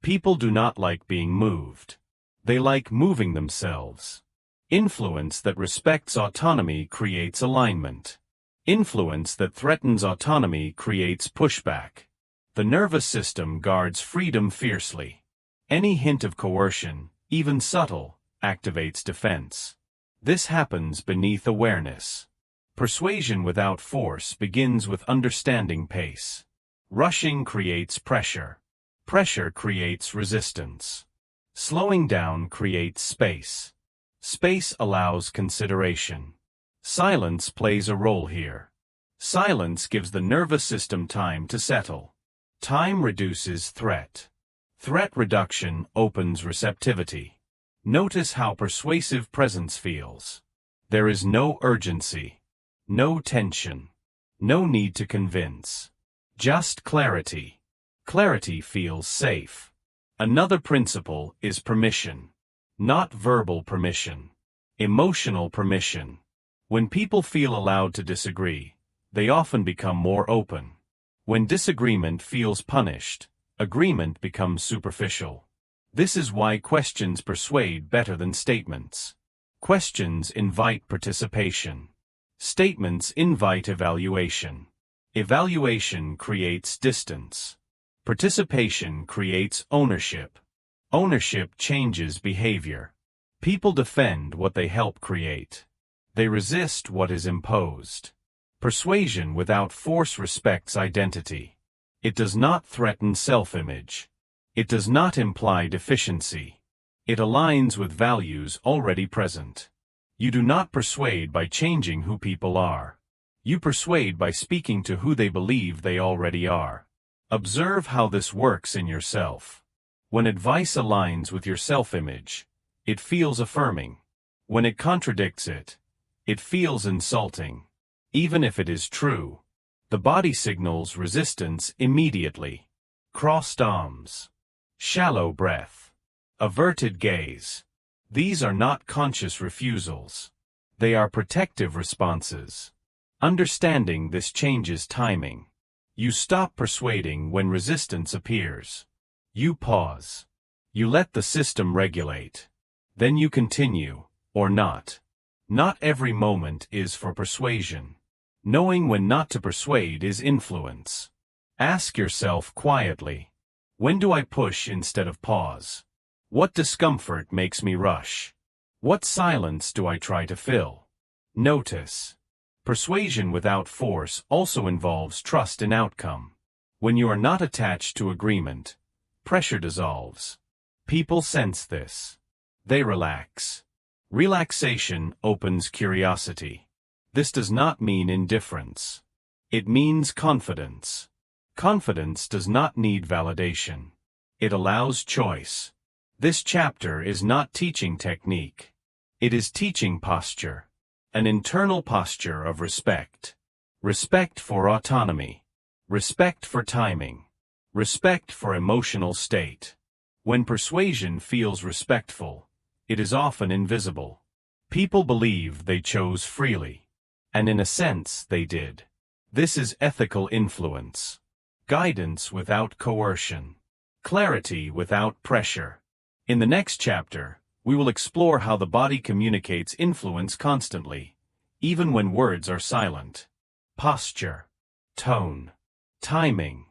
[SPEAKER 1] People do not like being moved. They like moving themselves. Influence that respects autonomy creates alignment. Influence that threatens autonomy creates pushback. The nervous system guards freedom fiercely. Any hint of coercion, even subtle, activates defense. This happens beneath awareness. Persuasion without force begins with understanding pace. Rushing creates pressure. Pressure creates resistance. Slowing down creates space. Space allows consideration. Silence plays a role here. Silence gives the nervous system time to settle. Time reduces threat. Threat reduction opens receptivity. Notice how persuasive presence feels. There is no urgency. No tension. No need to convince. Just clarity. Clarity feels safe. Another principle is permission. Not verbal permission. Emotional permission. When people feel allowed to disagree, they often become more open. When disagreement feels punished, agreement becomes superficial. This is why questions persuade better than statements. Questions invite participation. Statements invite evaluation. Evaluation creates distance. Participation creates ownership. Ownership changes behavior. People defend what they help create. They resist what is imposed. Persuasion without force respects identity. It does not threaten self-image. It does not imply deficiency. It aligns with values already present. You do not persuade by changing who people are. You persuade by speaking to who they believe they already are. Observe how this works in yourself. When advice aligns with your self-image, it feels affirming. When it contradicts it, it feels insulting. Even if it is true, the body signals resistance immediately. Crossed arms. Shallow breath. Averted gaze. These are not conscious refusals. They are protective responses. Understanding this changes timing. You stop persuading when resistance appears. You pause. You let the system regulate. Then you continue, or not. Not every moment is for persuasion. Knowing when not to persuade is influence. Ask yourself quietly, when do I push instead of pause? What discomfort makes me rush? What silence do I try to fill? Notice. Persuasion without force also involves trust in outcome. When you are not attached to agreement, pressure dissolves. People sense this. They relax. Relaxation opens curiosity. This does not mean indifference. It means confidence. Confidence does not need validation. It allows choice. This chapter is not teaching technique. It is teaching posture. An internal posture of respect. Respect for autonomy. Respect for timing. Respect for emotional state. When persuasion feels respectful, it is often invisible. People believe they chose freely. And in a sense, they did. This is ethical influence. Guidance without coercion. Clarity without pressure. In the next chapter, we will explore how the body communicates influence constantly, even when words are silent. Posture, tone, timing.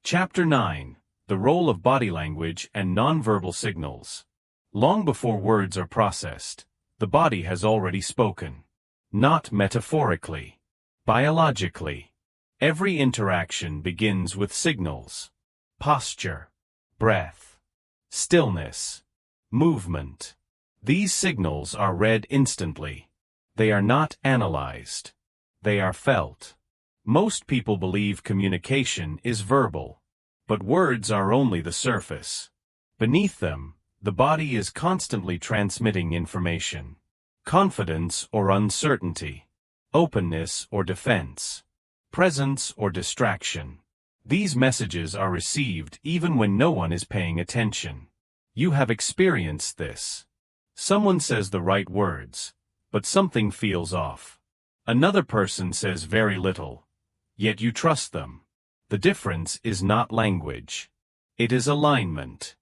[SPEAKER 1] Chapter 9. The Role of Body Language and Nonverbal Signals. Long before words are processed, the body has already spoken. Not metaphorically. Biologically. Every interaction begins with signals. Posture, breath, stillness, movement. These signals are read instantly. They are not analyzed. They are felt. Most people believe communication is verbal, but words are only the surface. Beneath them, the body is constantly transmitting information. Confidence or uncertainty. Openness or defense. Presence or distraction. These messages are received even when no one is paying attention. You have experienced this. Someone says the right words, but something feels off. Another person says very little, yet you trust them. The difference is not language. It is alignment.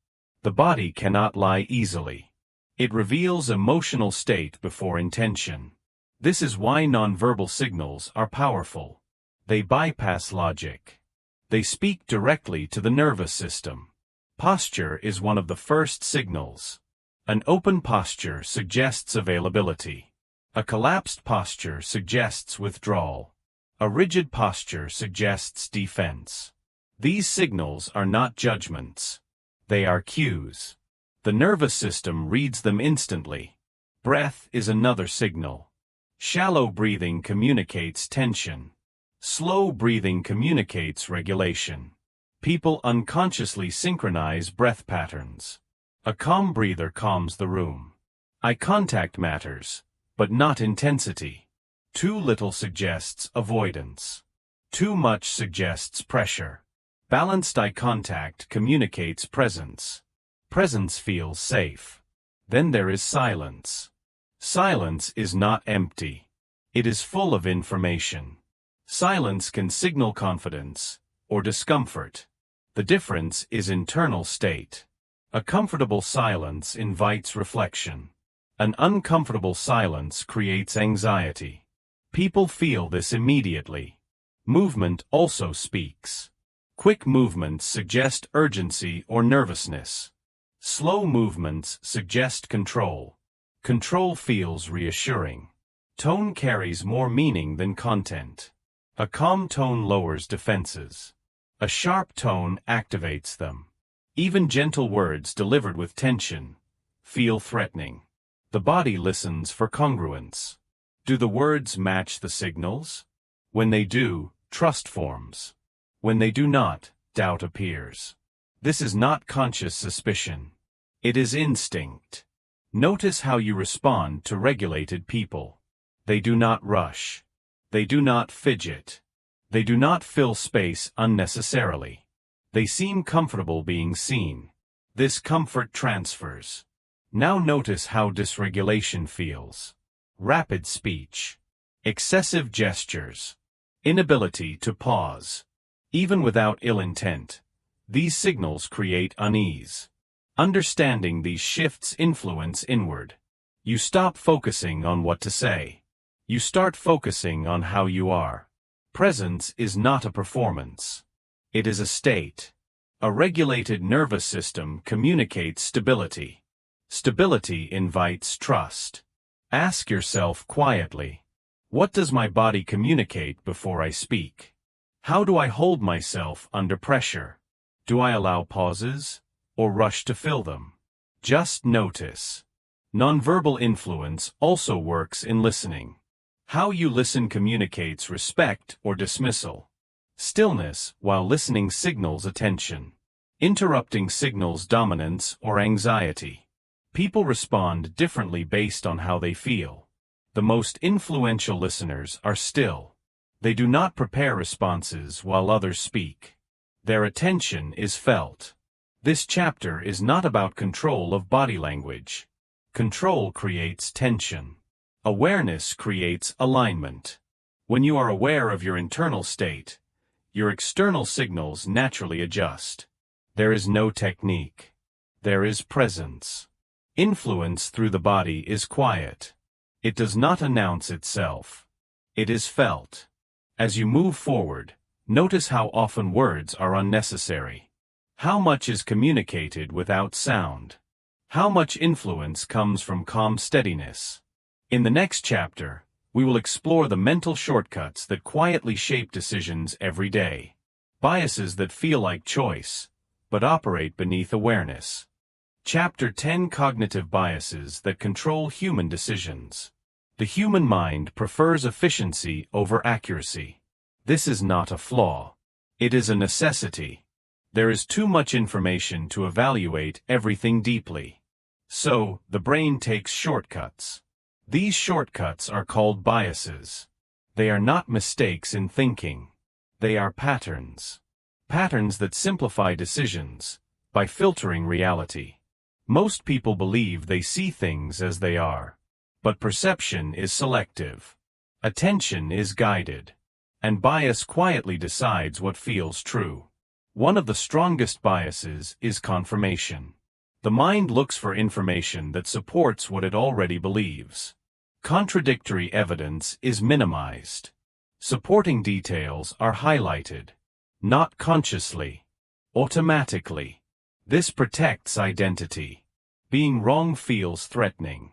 [SPEAKER 1] The body cannot lie easily. It reveals emotional state before intention. This is why nonverbal signals are powerful. They bypass logic. They speak directly to the nervous system. Posture is one of the first signals. An open posture suggests availability. A collapsed posture suggests withdrawal. A rigid posture suggests defense. These signals are not judgments. They are cues. The nervous system reads them instantly. Breath is another signal. Shallow breathing communicates tension. Slow breathing communicates regulation. People unconsciously synchronize breath patterns. A calm breather calms the room. Eye contact matters, but not intensity. Too little suggests avoidance. Too much suggests pressure. Balanced eye contact communicates presence. Presence feels safe. Then there is silence. Silence is not empty. It is full of information. Silence can signal confidence or discomfort. The difference is internal state. A comfortable silence invites reflection. An uncomfortable silence creates anxiety. People feel this immediately. Movement also speaks. Quick movements suggest urgency or nervousness. Slow movements suggest control. Control feels reassuring. Tone carries more meaning than content. A calm tone lowers defenses. A sharp tone activates them. Even gentle words delivered with tension feel threatening. The body listens for congruence. Do the words match the signals? When they do, trust forms. When they do not, doubt appears. This is not conscious suspicion. It is instinct. Notice how you respond to regulated people. They do not rush. They do not fidget. They do not fill space unnecessarily. They seem comfortable being seen. This comfort transfers. Now notice how dysregulation feels. Rapid speech. Excessive gestures. Inability to pause. Even without ill intent, these signals create unease. Understanding these shifts influence inward. You stop focusing on what to say. You start focusing on how you are. Presence is not a performance. It is a state. A regulated nervous system communicates stability. Stability invites trust. Ask yourself quietly, what does my body communicate before I speak? How do I hold myself under pressure? Do I allow pauses, or rush to fill them? Just notice. Nonverbal influence also works in listening. How you listen communicates respect or dismissal. Stillness while listening signals attention. Interrupting signals dominance or anxiety. People respond differently based on how they feel. The most influential listeners are still. They do not prepare responses while others speak. Their attention is felt. This chapter is not about control of body language. Control creates tension. Awareness creates alignment. When you are aware of your internal state, your external signals naturally adjust. There is no technique. There is presence. Influence through the body is quiet. It does not announce itself. It is felt. As you move forward, notice how often words are unnecessary. How much is communicated without sound? How much influence comes from calm steadiness? In the next chapter, we will explore the mental shortcuts that quietly shape decisions every day. Biases that feel like choice, but operate beneath awareness. Chapter 10: Cognitive Biases that Control Human Decisions. The human mind prefers efficiency over accuracy. This is not a flaw. It is a necessity. There is too much information to evaluate everything deeply. So, the brain takes shortcuts. These shortcuts are called biases. They are not mistakes in thinking. They are patterns. Patterns that simplify decisions by filtering reality. Most people believe they see things as they are. But perception is selective. Attention is guided. And bias quietly decides what feels true. One of the strongest biases is confirmation. The mind looks for information that supports what it already believes. Contradictory evidence is minimized. Supporting details are highlighted. Not consciously. Automatically. This protects identity. Being wrong feels threatening.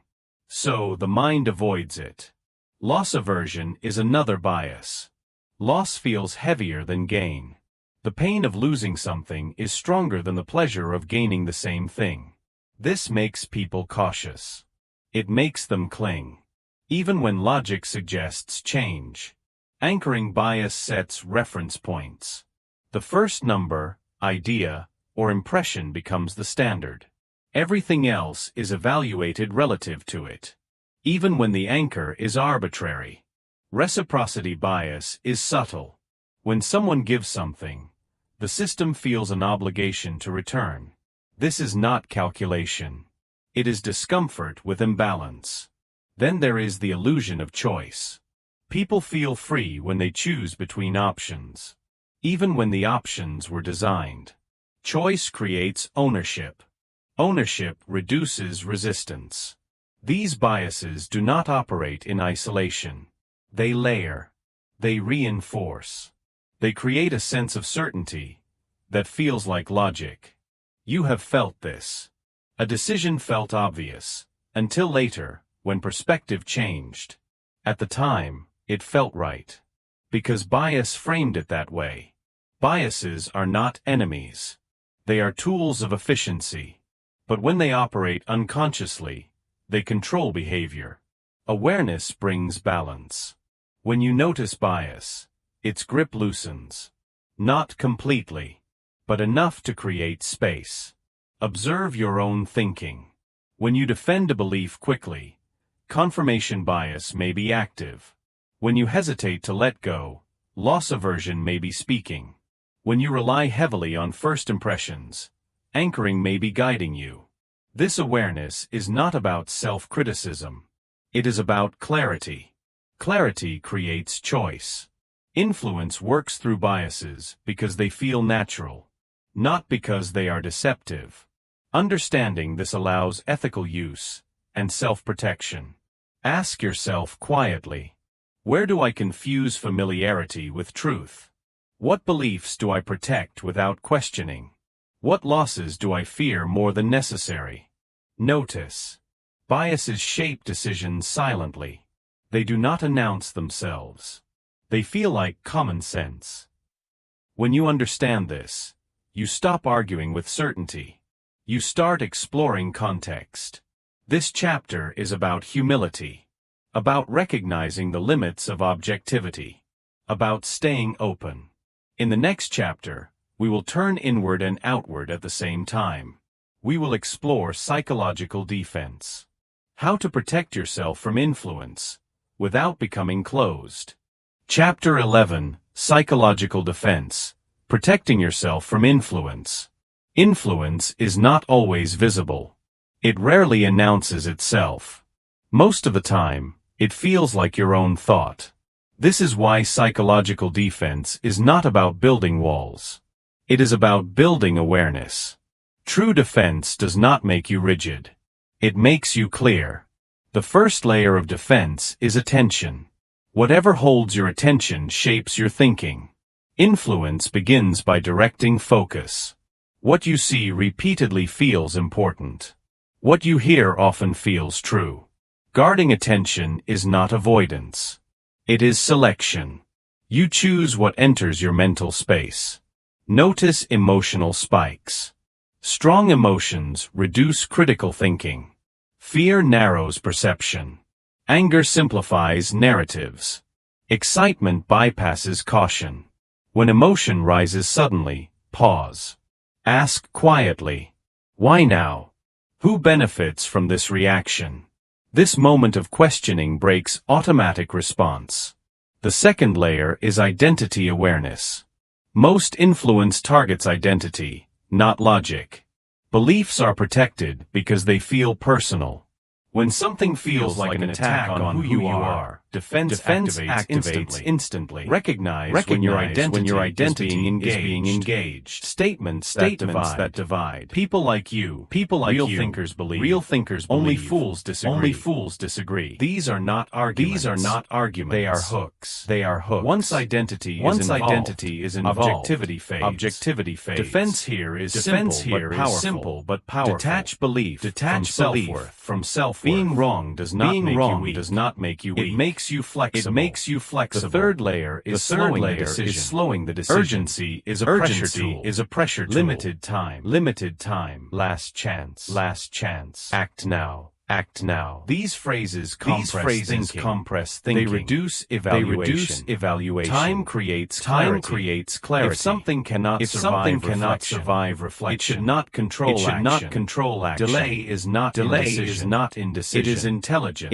[SPEAKER 1] So the mind avoids it. Loss aversion is another bias. Loss feels heavier than gain. The pain of losing something is stronger than the pleasure of gaining the same thing. This makes people cautious. It makes them cling. Even when logic suggests change. Anchoring bias sets reference points. The first number, idea, or impression becomes the standard. Everything else is evaluated relative to it. Even when the anchor is arbitrary. Reciprocity bias is subtle. When someone gives something, the system feels an obligation to return. This is not calculation. It is discomfort with imbalance. Then there is the illusion of choice. People feel free when they choose between options. Even when the options were designed. Choice creates ownership. Ownership reduces resistance. These biases do not operate in isolation. They layer. They reinforce. They create a sense of certainty that feels like logic. You have felt this. A decision felt obvious, until later, when perspective changed. At the time, it felt right. Because bias framed it that way. Biases are not enemies. They are tools of efficiency. But when they operate unconsciously, they control behavior. Awareness brings balance. When you notice bias, its grip loosens. Not completely, but enough to create space. Observe your own thinking. When you defend a belief quickly, confirmation bias may be active. When you hesitate to let go, loss aversion may be speaking. When you rely heavily on first impressions, anchoring may be guiding you. This awareness is not about self-criticism. It is about clarity. Clarity creates choice. Influence works through biases because they feel natural, not because they are deceptive. Understanding this allows ethical use and self-protection. Ask yourself quietly, where do I confuse familiarity with truth? What beliefs do I protect without questioning? What losses do I fear more than necessary? Notice. Biases shape decisions silently. They do not announce themselves. They feel like common sense. When you understand this, you stop arguing with certainty. You start exploring context. This chapter is about humility. About recognizing the limits of objectivity. About staying open. In the next chapter, we will turn inward and outward at the same time. We will explore psychological defense. How to protect yourself from influence without becoming closed. Chapter 11: Psychological Defense. Protecting yourself from influence. Influence is not always visible. It rarely announces itself. Most of the time, it feels like your own thought. This is why psychological defense is not about building walls. It is about building awareness. True defense does not make you rigid. It makes you clear. The first layer of defense is attention. Whatever holds your attention shapes your thinking. Influence begins by directing focus. What you see repeatedly feels important. What you hear often feels true. Guarding attention is not avoidance. It is selection. You choose what enters your mental space. Notice emotional spikes. Strong emotions reduce critical thinking. Fear narrows perception. Anger simplifies narratives. Excitement bypasses caution. When emotion rises suddenly, pause. Ask quietly, why now? Who benefits from this reaction? This moment of questioning breaks automatic response. The second layer is identity awareness. Most influence targets identity, not logic. Beliefs are protected because they feel personal. When something feels like an attack on who you are, defense activates instantly. Recognize when your identity is being engaged. Statements that divide. People like you, real thinkers believe. Only fools disagree. These are not arguments. They are hooks. Once identity is involved, objectivity fades. Defense here is simple but powerful. Detach belief from self-worth. Being wrong does not make you weak. It makes you flexible. The third layer is slowing the decision. Urgency is a pressure tool. Limited time. Last chance. Act now. These phrases compress thinking. They reduce evaluation. Time creates clarity. If something cannot survive reflection, it should not control action. Delay is not indecision. It is intelligence.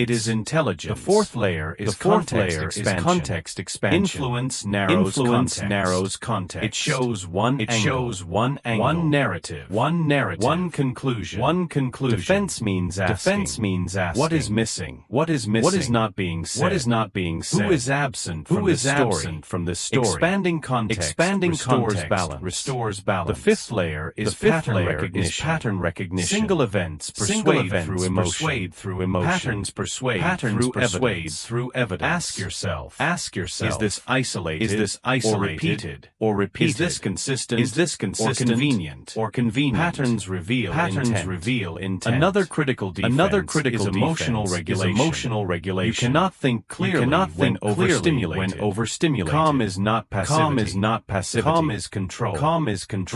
[SPEAKER 1] The fourth layer is context expansion. Influence narrows context. It shows one angle, one narrative, one conclusion. Defense means asking. What is missing? What is not being said? Who is absent from this story? Expanding context restores balance. The fifth layer is pattern recognition. Single events persuade through emotion. Patterns persuade through evidence. Ask yourself, is this isolated or repeated? Is this consistent or convenient? Patterns reveal intent. Another critical defense is emotional regulation. You cannot think clearly when overstimulated. Calm is not passivity. Calm is control.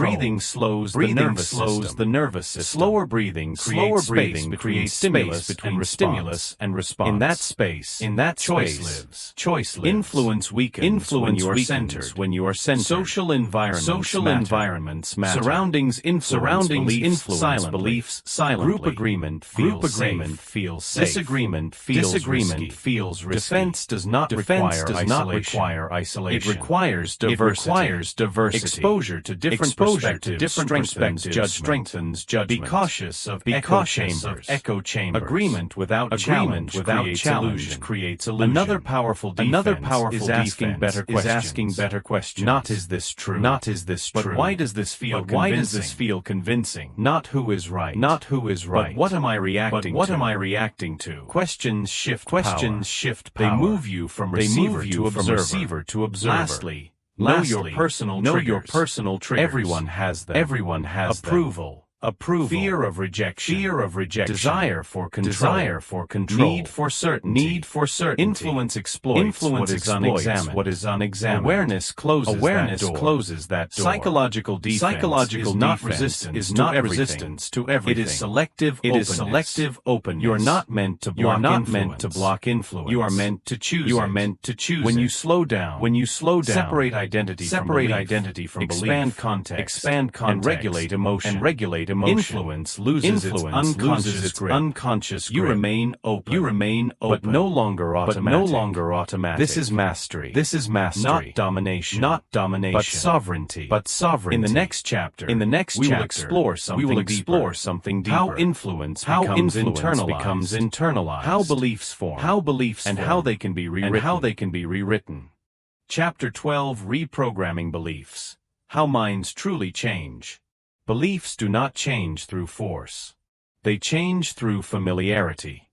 [SPEAKER 1] Breathing slows the nervous system. Slower breathing creates space between stimulus and response. In that space, choice lives. Influence weakens when you are centered. Social environments matter. Surroundings influence beliefs silently. Group agreement feels safe. Disagreement feels risky. Defense does not require isolation. It requires diversity. Exposure to different perspectives strengthens judgment. Be cautious of echo chambers. Agreement without challenge creates illusion. Another powerful defense is asking better questions. Not is this true? But why does this feel convincing? Not who is right. But what am I reacting to? Questions shift power. They move you from receiver to observer. Lastly, know your personal triggers. Everyone has them. Approval. Fear of rejection. Desire for control. Need for certainty. Influence exploits what is unexamined. Awareness closes that door. Psychological defense is not resistance to everything. It is selective openness. You are not meant to block influence. You are meant to choose. When you slow down, separate identity from belief. Expand context, and regulate emotion. Influence loses its unconscious grip. You remain open, but no longer automatic. This is mastery. Not domination, but sovereignty. In the next chapter, we will explore something deeper. How influence becomes internalized. How beliefs form. And how they can be rewritten. Chapter 12: Reprogramming Beliefs. How minds truly change. Beliefs do not change through force. They change through familiarity.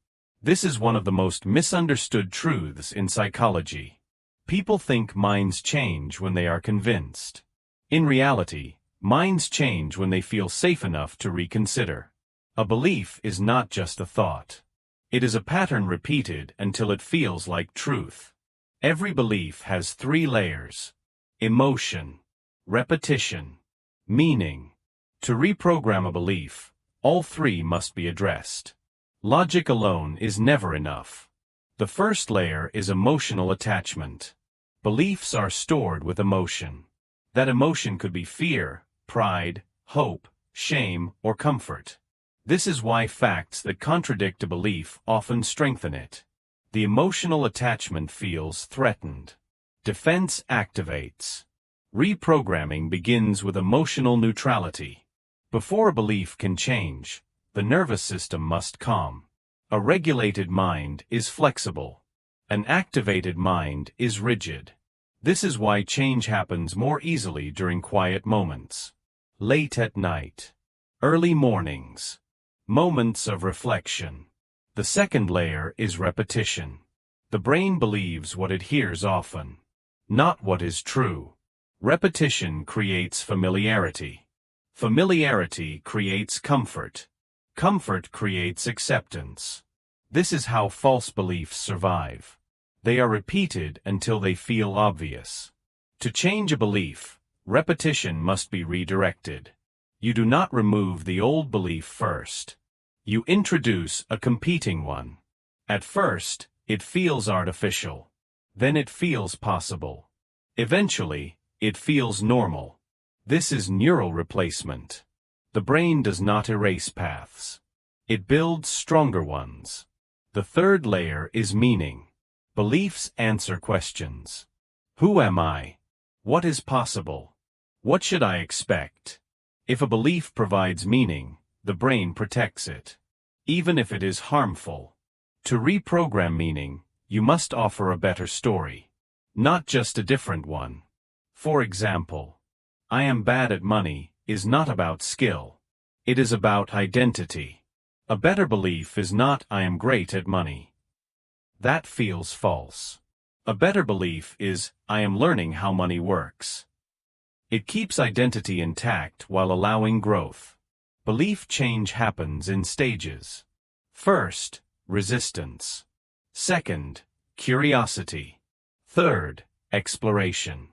[SPEAKER 1] This is one of the most misunderstood truths in psychology. People think minds change when they are convinced. In reality, minds change when they feel safe enough to reconsider. A belief is not just a thought. It is a pattern repeated until it feels like truth. Every belief has 3 layers: emotion, repetition, meaning. To reprogram a belief, all 3 must be addressed. Logic alone is never enough. The first layer is emotional attachment. Beliefs are stored with emotion. That emotion could be fear, pride, hope, shame, or comfort. This is why facts that contradict a belief often strengthen it. The emotional attachment feels threatened. Defense activates. Reprogramming begins with emotional neutrality. Before a belief can change, the nervous system must calm. A regulated mind is flexible. An activated mind is rigid. This is why change happens more easily during quiet moments. Late at night. Early mornings. Moments of reflection. The second layer is repetition. The brain believes what it hears often, not what is true. Repetition creates familiarity. Familiarity creates comfort. Comfort creates acceptance. This is how false beliefs survive. They are repeated until they feel obvious. To change a belief, repetition must be redirected. You do not remove the old belief first. You introduce a competing one. At first, it feels artificial. Then it feels possible. Eventually, it feels normal. This is neural replacement. The brain does not erase paths. It builds stronger ones. The third layer is meaning. Beliefs answer questions. Who am I? What is possible? What should I expect? If a belief provides meaning, the brain protects it, even if it is harmful. To reprogram meaning, you must offer a better story, not just a different one. For example, I am bad at money is not about skill. It is about identity. A better belief is not I am great at money. That feels false. A better belief is I am learning how money works. It keeps identity intact while allowing growth. Belief change happens in stages. First, resistance. Second, curiosity. Third, exploration.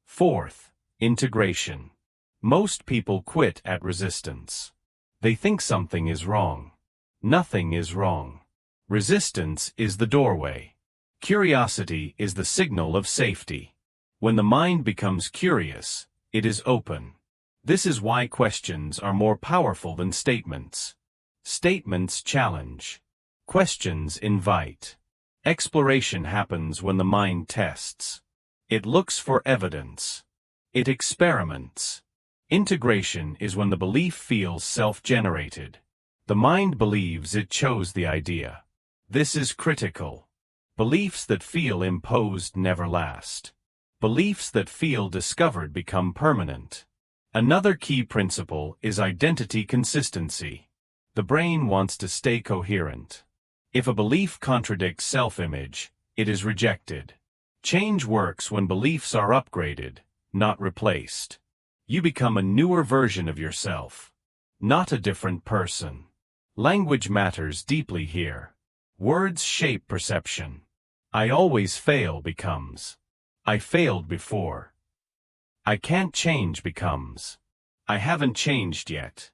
[SPEAKER 1] Fourth, integration. Most people quit at resistance. They think something is wrong. Nothing is wrong. Resistance is the doorway. Curiosity is the signal of safety. When the mind becomes curious, it is open. This is why questions are more powerful than statements. Statements challenge. Questions invite. Exploration happens when the mind tests. It looks for evidence. It experiments. Integration is when the belief feels self-generated. The mind believes it chose the idea. This is critical. Beliefs that feel imposed never last. Beliefs that feel discovered become permanent. Another key principle is identity consistency. The brain wants to stay coherent. If a belief contradicts self-image, it is rejected. Change works when beliefs are upgraded, not replaced. You become a newer version of yourself, not a different person. Language matters deeply here. Words shape perception. I always fail becomes I failed before. I can't change becomes I haven't changed yet.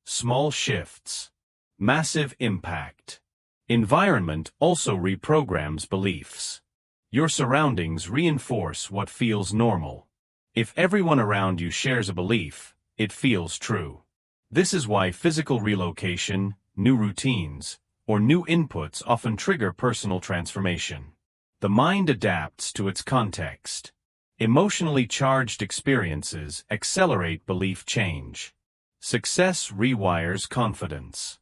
[SPEAKER 1] Small shifts. Massive impact. Environment also reprograms beliefs. Your surroundings reinforce what feels normal. If everyone around you shares a belief, it feels true. This is why physical relocation, new routines, or new inputs often trigger personal transformation. The mind adapts to its context. Emotionally charged experiences accelerate belief change. Success rewires confidence.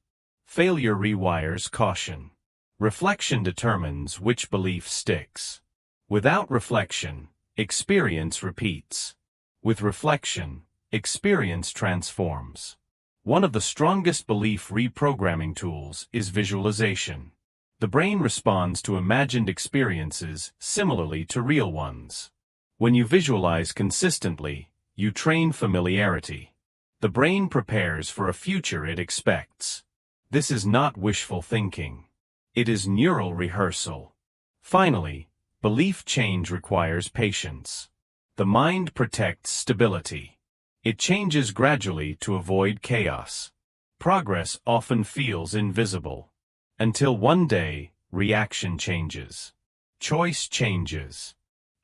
[SPEAKER 1] Failure rewires caution. Reflection determines which belief sticks. Without reflection, experience repeats. With reflection, experience transforms. One of the strongest belief reprogramming tools is visualization. The brain responds to imagined experiences similarly to real ones. When you visualize consistently, you train familiarity. The brain prepares for a future it expects. This is not wishful thinking. It is neural rehearsal. Finally, belief change requires patience. The mind protects stability. It changes gradually to avoid chaos. Progress often feels invisible. Until one day, reaction changes. Choice changes.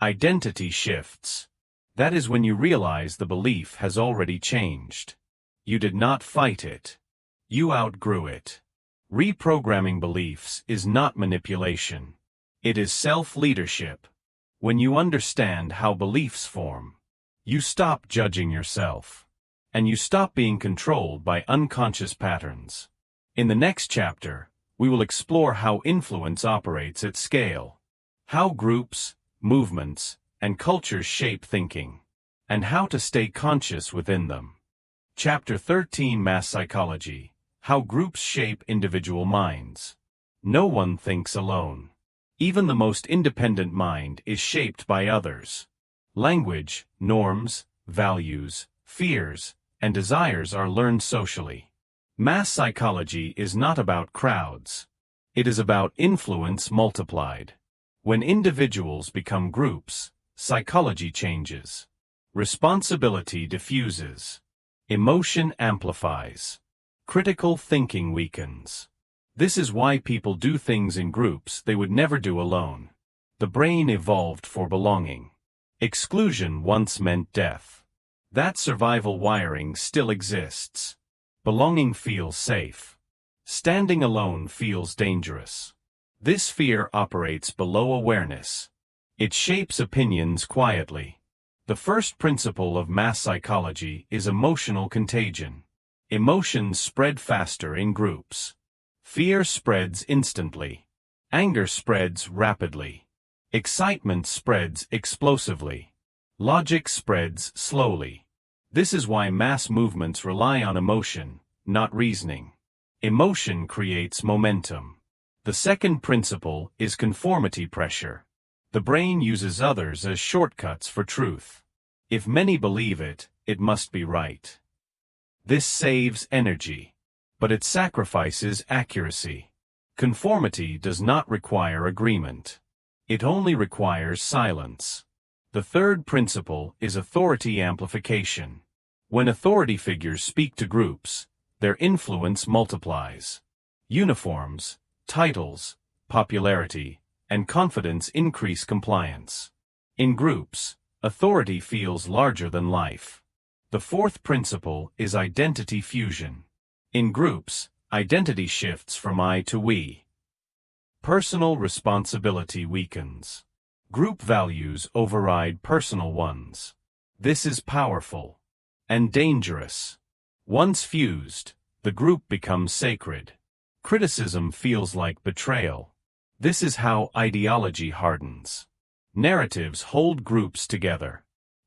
[SPEAKER 1] Identity shifts. That is when you realize the belief has already changed. You did not fight it. You outgrew it. Reprogramming beliefs is not manipulation. It is self-leadership. When you understand how beliefs form, you stop judging yourself. And you stop being controlled by unconscious patterns. In the next chapter, we will explore how influence operates at scale, how groups, movements, and cultures shape thinking, and how to stay conscious within them. Chapter 13: Mass Psychology: How Groups Shape Individual Minds. No one thinks alone. Even the most independent mind is shaped by others. Language, norms, values, fears, and desires are learned socially. Mass psychology is not about crowds. It is about influence multiplied. When individuals become groups, psychology changes. Responsibility diffuses. Emotion amplifies. Critical thinking weakens. This is why people do things in groups they would never do alone. The brain evolved for belonging. Exclusion once meant death. That survival wiring still exists. Belonging feels safe. Standing alone feels dangerous. This fear operates below awareness. It shapes opinions quietly. The first principle of mass psychology is emotional contagion. Emotions spread faster in groups. Fear spreads instantly. Anger spreads rapidly. Excitement spreads explosively. Logic spreads slowly. This is why mass movements rely on emotion, not reasoning. Emotion creates momentum. The second principle is conformity pressure. The brain uses others as shortcuts for truth. If many believe it, it must be right. This saves energy, but it sacrifices accuracy. Conformity does not require agreement. It only requires silence. The third principle is authority amplification. When authority figures speak to groups, their influence multiplies. Uniforms, titles, popularity, and confidence increase compliance. In groups, authority feels larger than life. The fourth principle is identity fusion. In groups, identity shifts from I to we. Personal responsibility weakens. Group values override personal ones. This is powerful and dangerous. Once fused, the group becomes sacred. Criticism feels like betrayal. This is how ideology hardens. Narratives hold groups together.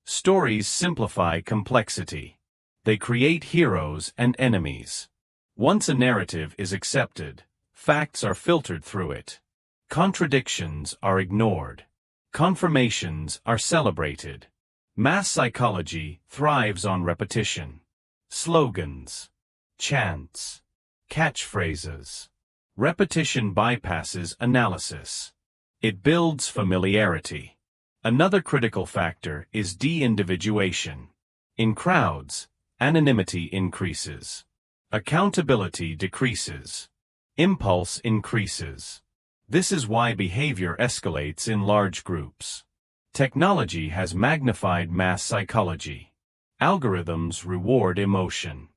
[SPEAKER 1] Stories simplify complexity. They create heroes and enemies. Once a narrative is accepted, facts are filtered through it. Contradictions are ignored. Confirmations are celebrated. Mass psychology thrives on repetition. Slogans, chants, catchphrases. Repetition bypasses analysis. It builds familiarity. Another critical factor is de-individuation. In crowds, anonymity increases. Accountability decreases. Impulse increases. This is why behavior escalates in large groups. Technology has magnified mass psychology. Algorithms reward emotion.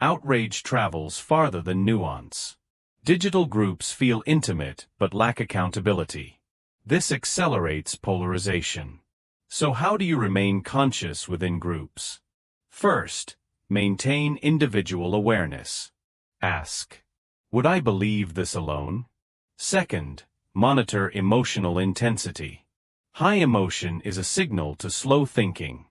[SPEAKER 1] Outrage travels farther than nuance. Digital groups feel intimate but lack accountability. This accelerates polarization. So how do you remain conscious within groups? First, maintain individual awareness. Ask, would I believe this alone? Second, monitor emotional intensity. High emotion is a signal to slow thinking.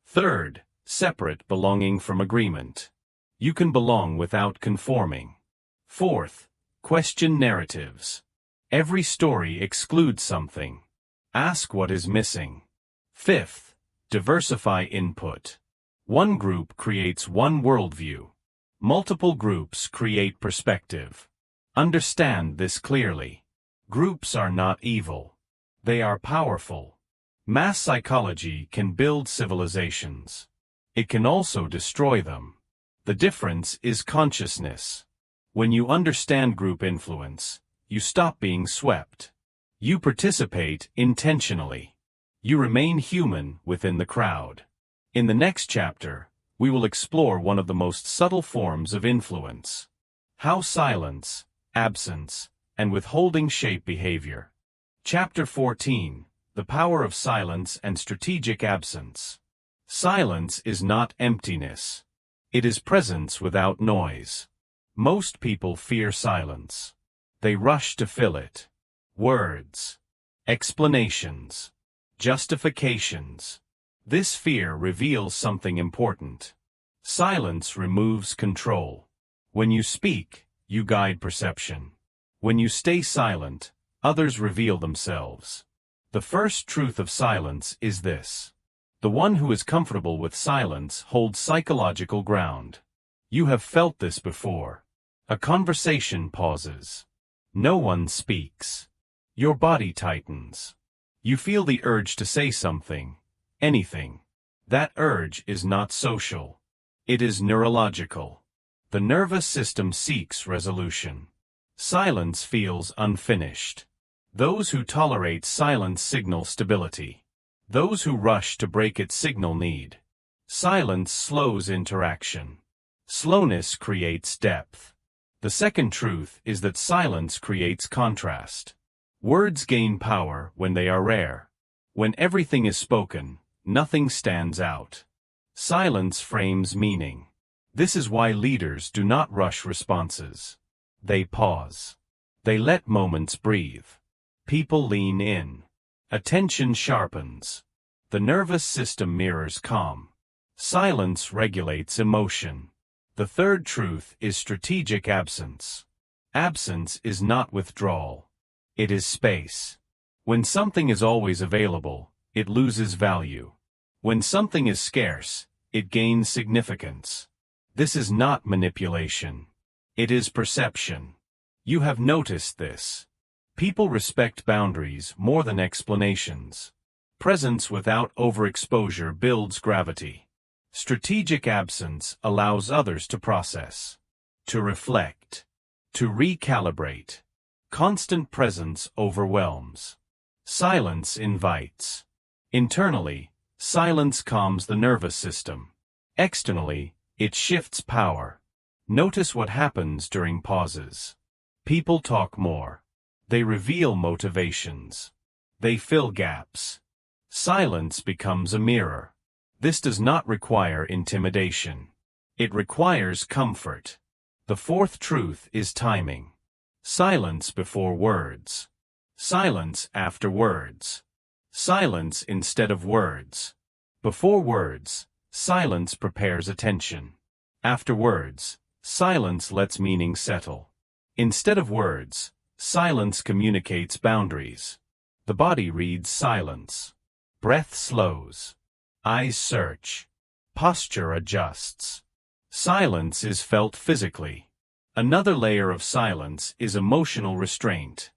[SPEAKER 1] Third, separate belonging from agreement. You can belong without conforming. Fourth, question narratives. Every story excludes something. Ask what is missing. Fifth, diversify input. One group creates one worldview. Multiple groups create perspective. Understand this clearly. Groups are not evil. They are powerful. Mass psychology can build civilizations. It can also destroy them. The difference is consciousness. When you understand group influence, you stop being swept. You participate intentionally. You remain human within the crowd. In the next chapter, we will explore one of the most subtle forms of influence. How silence, absence, and withholding shape behavior. Chapter 14, The Power of Silence and Strategic Absence. Silence is not emptiness. It is presence without noise. Most people fear silence. They rush to fill it. Words, explanations, justifications. This fear reveals something important. Silence removes control. When you speak, you guide perception. When you stay silent, others reveal themselves. The first truth of silence is this. The one who is comfortable with silence holds psychological ground. You have felt this before. A conversation pauses. No one speaks. Your body tightens. You feel the urge to say something, anything. That urge is not social. It is neurological. The nervous system seeks resolution. Silence feels unfinished. Those who tolerate silence signal stability. Those who rush to break it signal need. Silence slows interaction. Slowness creates depth. The second truth is that silence creates contrast. Words gain power when they are rare. When everything is spoken, nothing stands out. Silence frames meaning. This is why leaders do not rush responses. They pause. They let moments breathe. People lean in. Attention sharpens. The nervous system mirrors calm. Silence regulates emotion. The third truth is strategic absence. Absence is not withdrawal. It is space. When something is always available, it loses value. When something is scarce, it gains significance. This is not manipulation. It is perception. You have noticed this. People respect boundaries more than explanations. Presence without overexposure builds gravity. Strategic absence allows others to process, to reflect, to recalibrate. Constant presence overwhelms. Silence invites. Internally, silence calms the nervous system. Externally, it shifts power. Notice what happens during pauses. People talk more. They reveal motivations. They fill gaps. Silence becomes a mirror. This does not require intimidation. It requires comfort. The fourth truth is timing. Silence before words. Silence after words. Silence instead of words. Before words, silence prepares attention. After words, silence lets meaning settle. Instead of words, silence communicates boundaries. The body reads silence. Breath slows. Eyes search. Posture adjusts. Silence is felt physically. Another layer of silence is emotional restraint.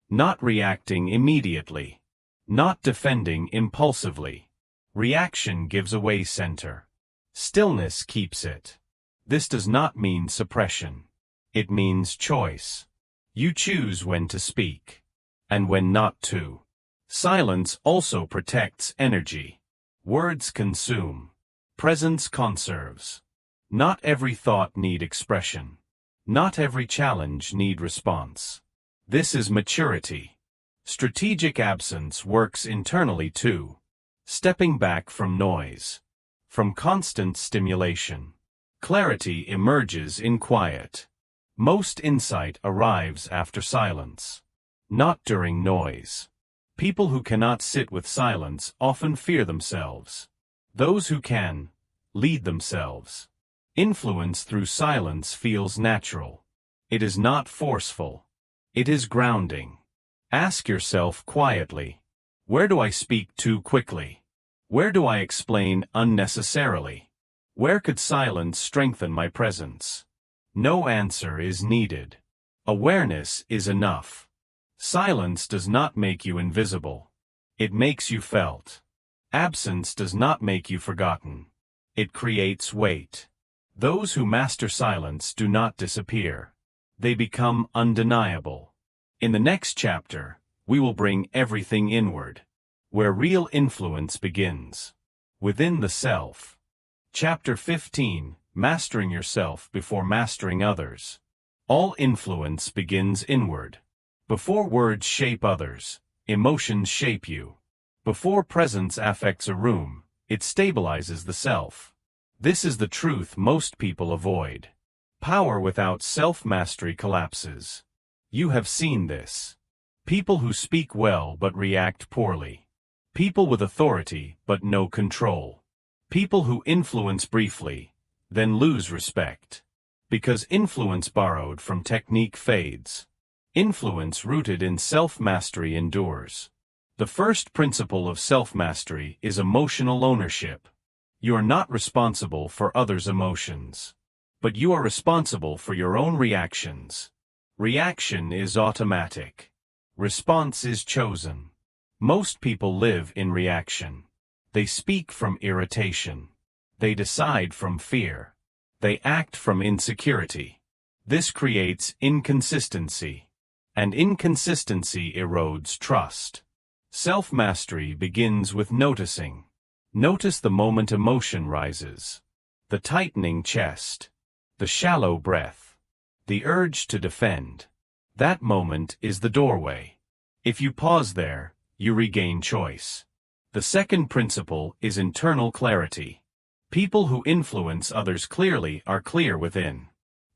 [SPEAKER 1] Not reacting immediately. Not defending impulsively. Reaction gives away center. Stillness keeps it. This does not mean suppression. It means choice. You choose when to speak, and when not to. Silence also protects energy. Words consume. Presence conserves. Not every thought needs expression. Not every challenge needs response. This is maturity. Strategic absence works internally too. Stepping back from noise. From constant stimulation. Clarity emerges in quiet. Most insight arrives after silence. Not during noise. People who cannot sit with silence often fear themselves. Those who can, lead themselves. Influence through silence feels natural. It is not forceful. It is grounding. Ask yourself quietly, where do I speak too quickly? Where do I explain unnecessarily? Where could silence strengthen my presence? No answer is needed. Awareness is enough. Silence does not make you invisible. It makes you felt. Absence does not make you forgotten. It creates weight. Those who master silence do not disappear. They become undeniable. In the next chapter, we will bring everything inward, where real influence begins, within the self. Chapter 15, Mastering Yourself Before Mastering Others. All influence begins inward. Before words shape others, emotions shape you. Before presence affects a room, it stabilizes the self. This is the truth most people avoid. Power without self-mastery collapses. You have seen this. People who speak well but react poorly. People with authority but no control. People who influence briefly, then lose respect. Because influence borrowed from technique fades. Influence rooted in self-mastery endures. The first principle of self-mastery is emotional ownership. You are not responsible for others' emotions. But you are responsible for your own reactions. Reaction is automatic. Response is chosen. Most people live in reaction. They speak from irritation. They decide from fear. They act from insecurity. This creates inconsistency. And inconsistency erodes trust. Self-mastery begins with noticing. Notice the moment emotion rises. The tightening chest. The shallow breath. The urge to defend. That moment is the doorway. If you pause there, you regain choice. The second principle is internal clarity. People who influence others clearly are clear within.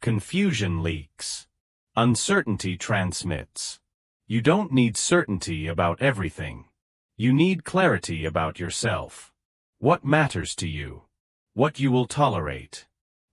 [SPEAKER 1] Confusion leaks. Uncertainty transmits. You don't need certainty about everything. You need clarity about yourself. What matters to you? What you will tolerate?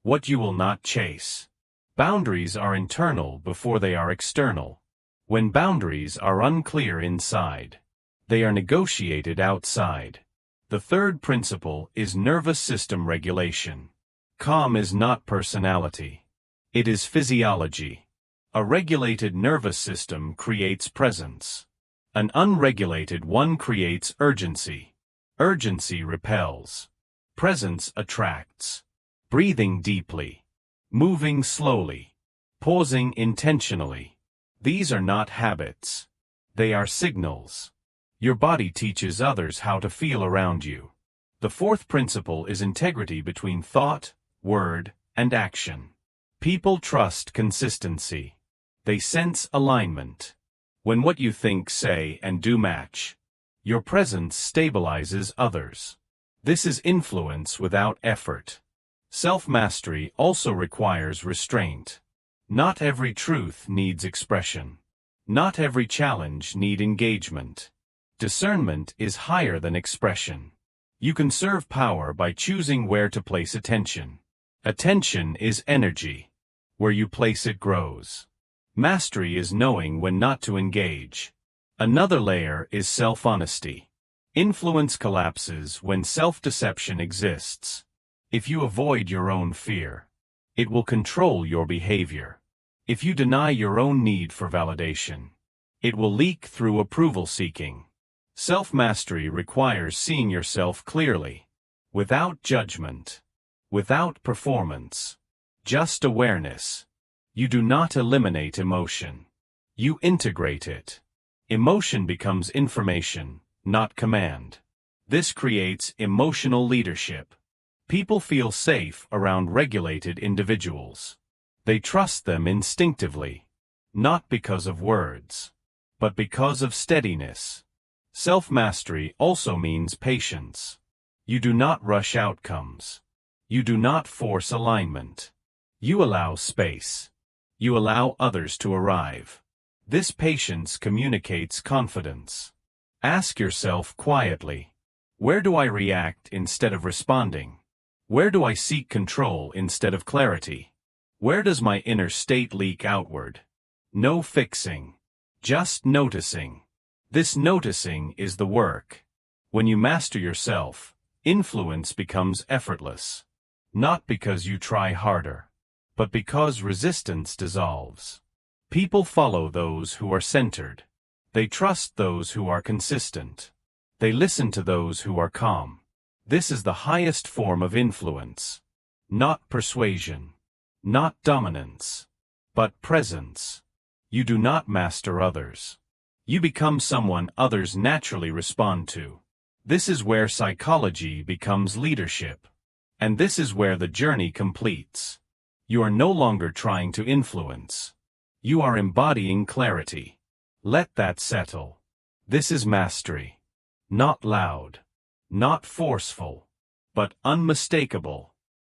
[SPEAKER 1] What you will not chase? Boundaries are internal before they are external. When boundaries are unclear inside, they are negotiated outside. The third principle is nervous system regulation. Calm is not personality. It is physiology. A regulated nervous system creates presence. An unregulated one creates urgency. Urgency repels. Presence attracts. Breathing deeply. Moving slowly. Pausing intentionally. These are not habits. They are signals. Your body teaches others how to feel around you. The fourth principle is integrity between thought, word, and action. People trust consistency. They sense alignment. When what you think, say, and do match, your presence stabilizes others. This is influence without effort. Self-mastery also requires restraint. Not every truth needs expression. Not every challenge needs engagement. Discernment is higher than expression. You conserve power by choosing where to place attention. Attention is energy. Where you place it grows. Mastery is knowing when not to engage. Another layer is self-honesty. Influence collapses when self-deception exists. If you avoid your own fear, it will control your behavior. If you deny your own need for validation, it will leak through approval seeking. Self-mastery requires seeing yourself clearly, without judgment, without performance, just awareness. You do not eliminate emotion. You integrate it. Emotion becomes information, not command. This creates emotional leadership. People feel safe around regulated individuals. They trust them instinctively, not because of words, but because of steadiness. Self-mastery also means patience. You do not rush outcomes. You do not force alignment. You allow space. You allow others to arrive. This patience communicates confidence. Ask yourself quietly, where do I react instead of responding? Where do I seek control instead of clarity? Where does my inner state leak outward? No fixing. Just noticing. This noticing is the work. When you master yourself, influence becomes effortless. Not because you try harder, but because resistance dissolves. People follow those who are centered. They trust those who are consistent. They listen to those who are calm. This is the highest form of influence. Not persuasion. Not dominance. But presence. You do not master others. You become someone others naturally respond to. This is where psychology becomes leadership. And this is where the journey completes. You are no longer trying to influence. You are embodying clarity. Let that settle. This is mastery. Not loud. Not forceful. But unmistakable.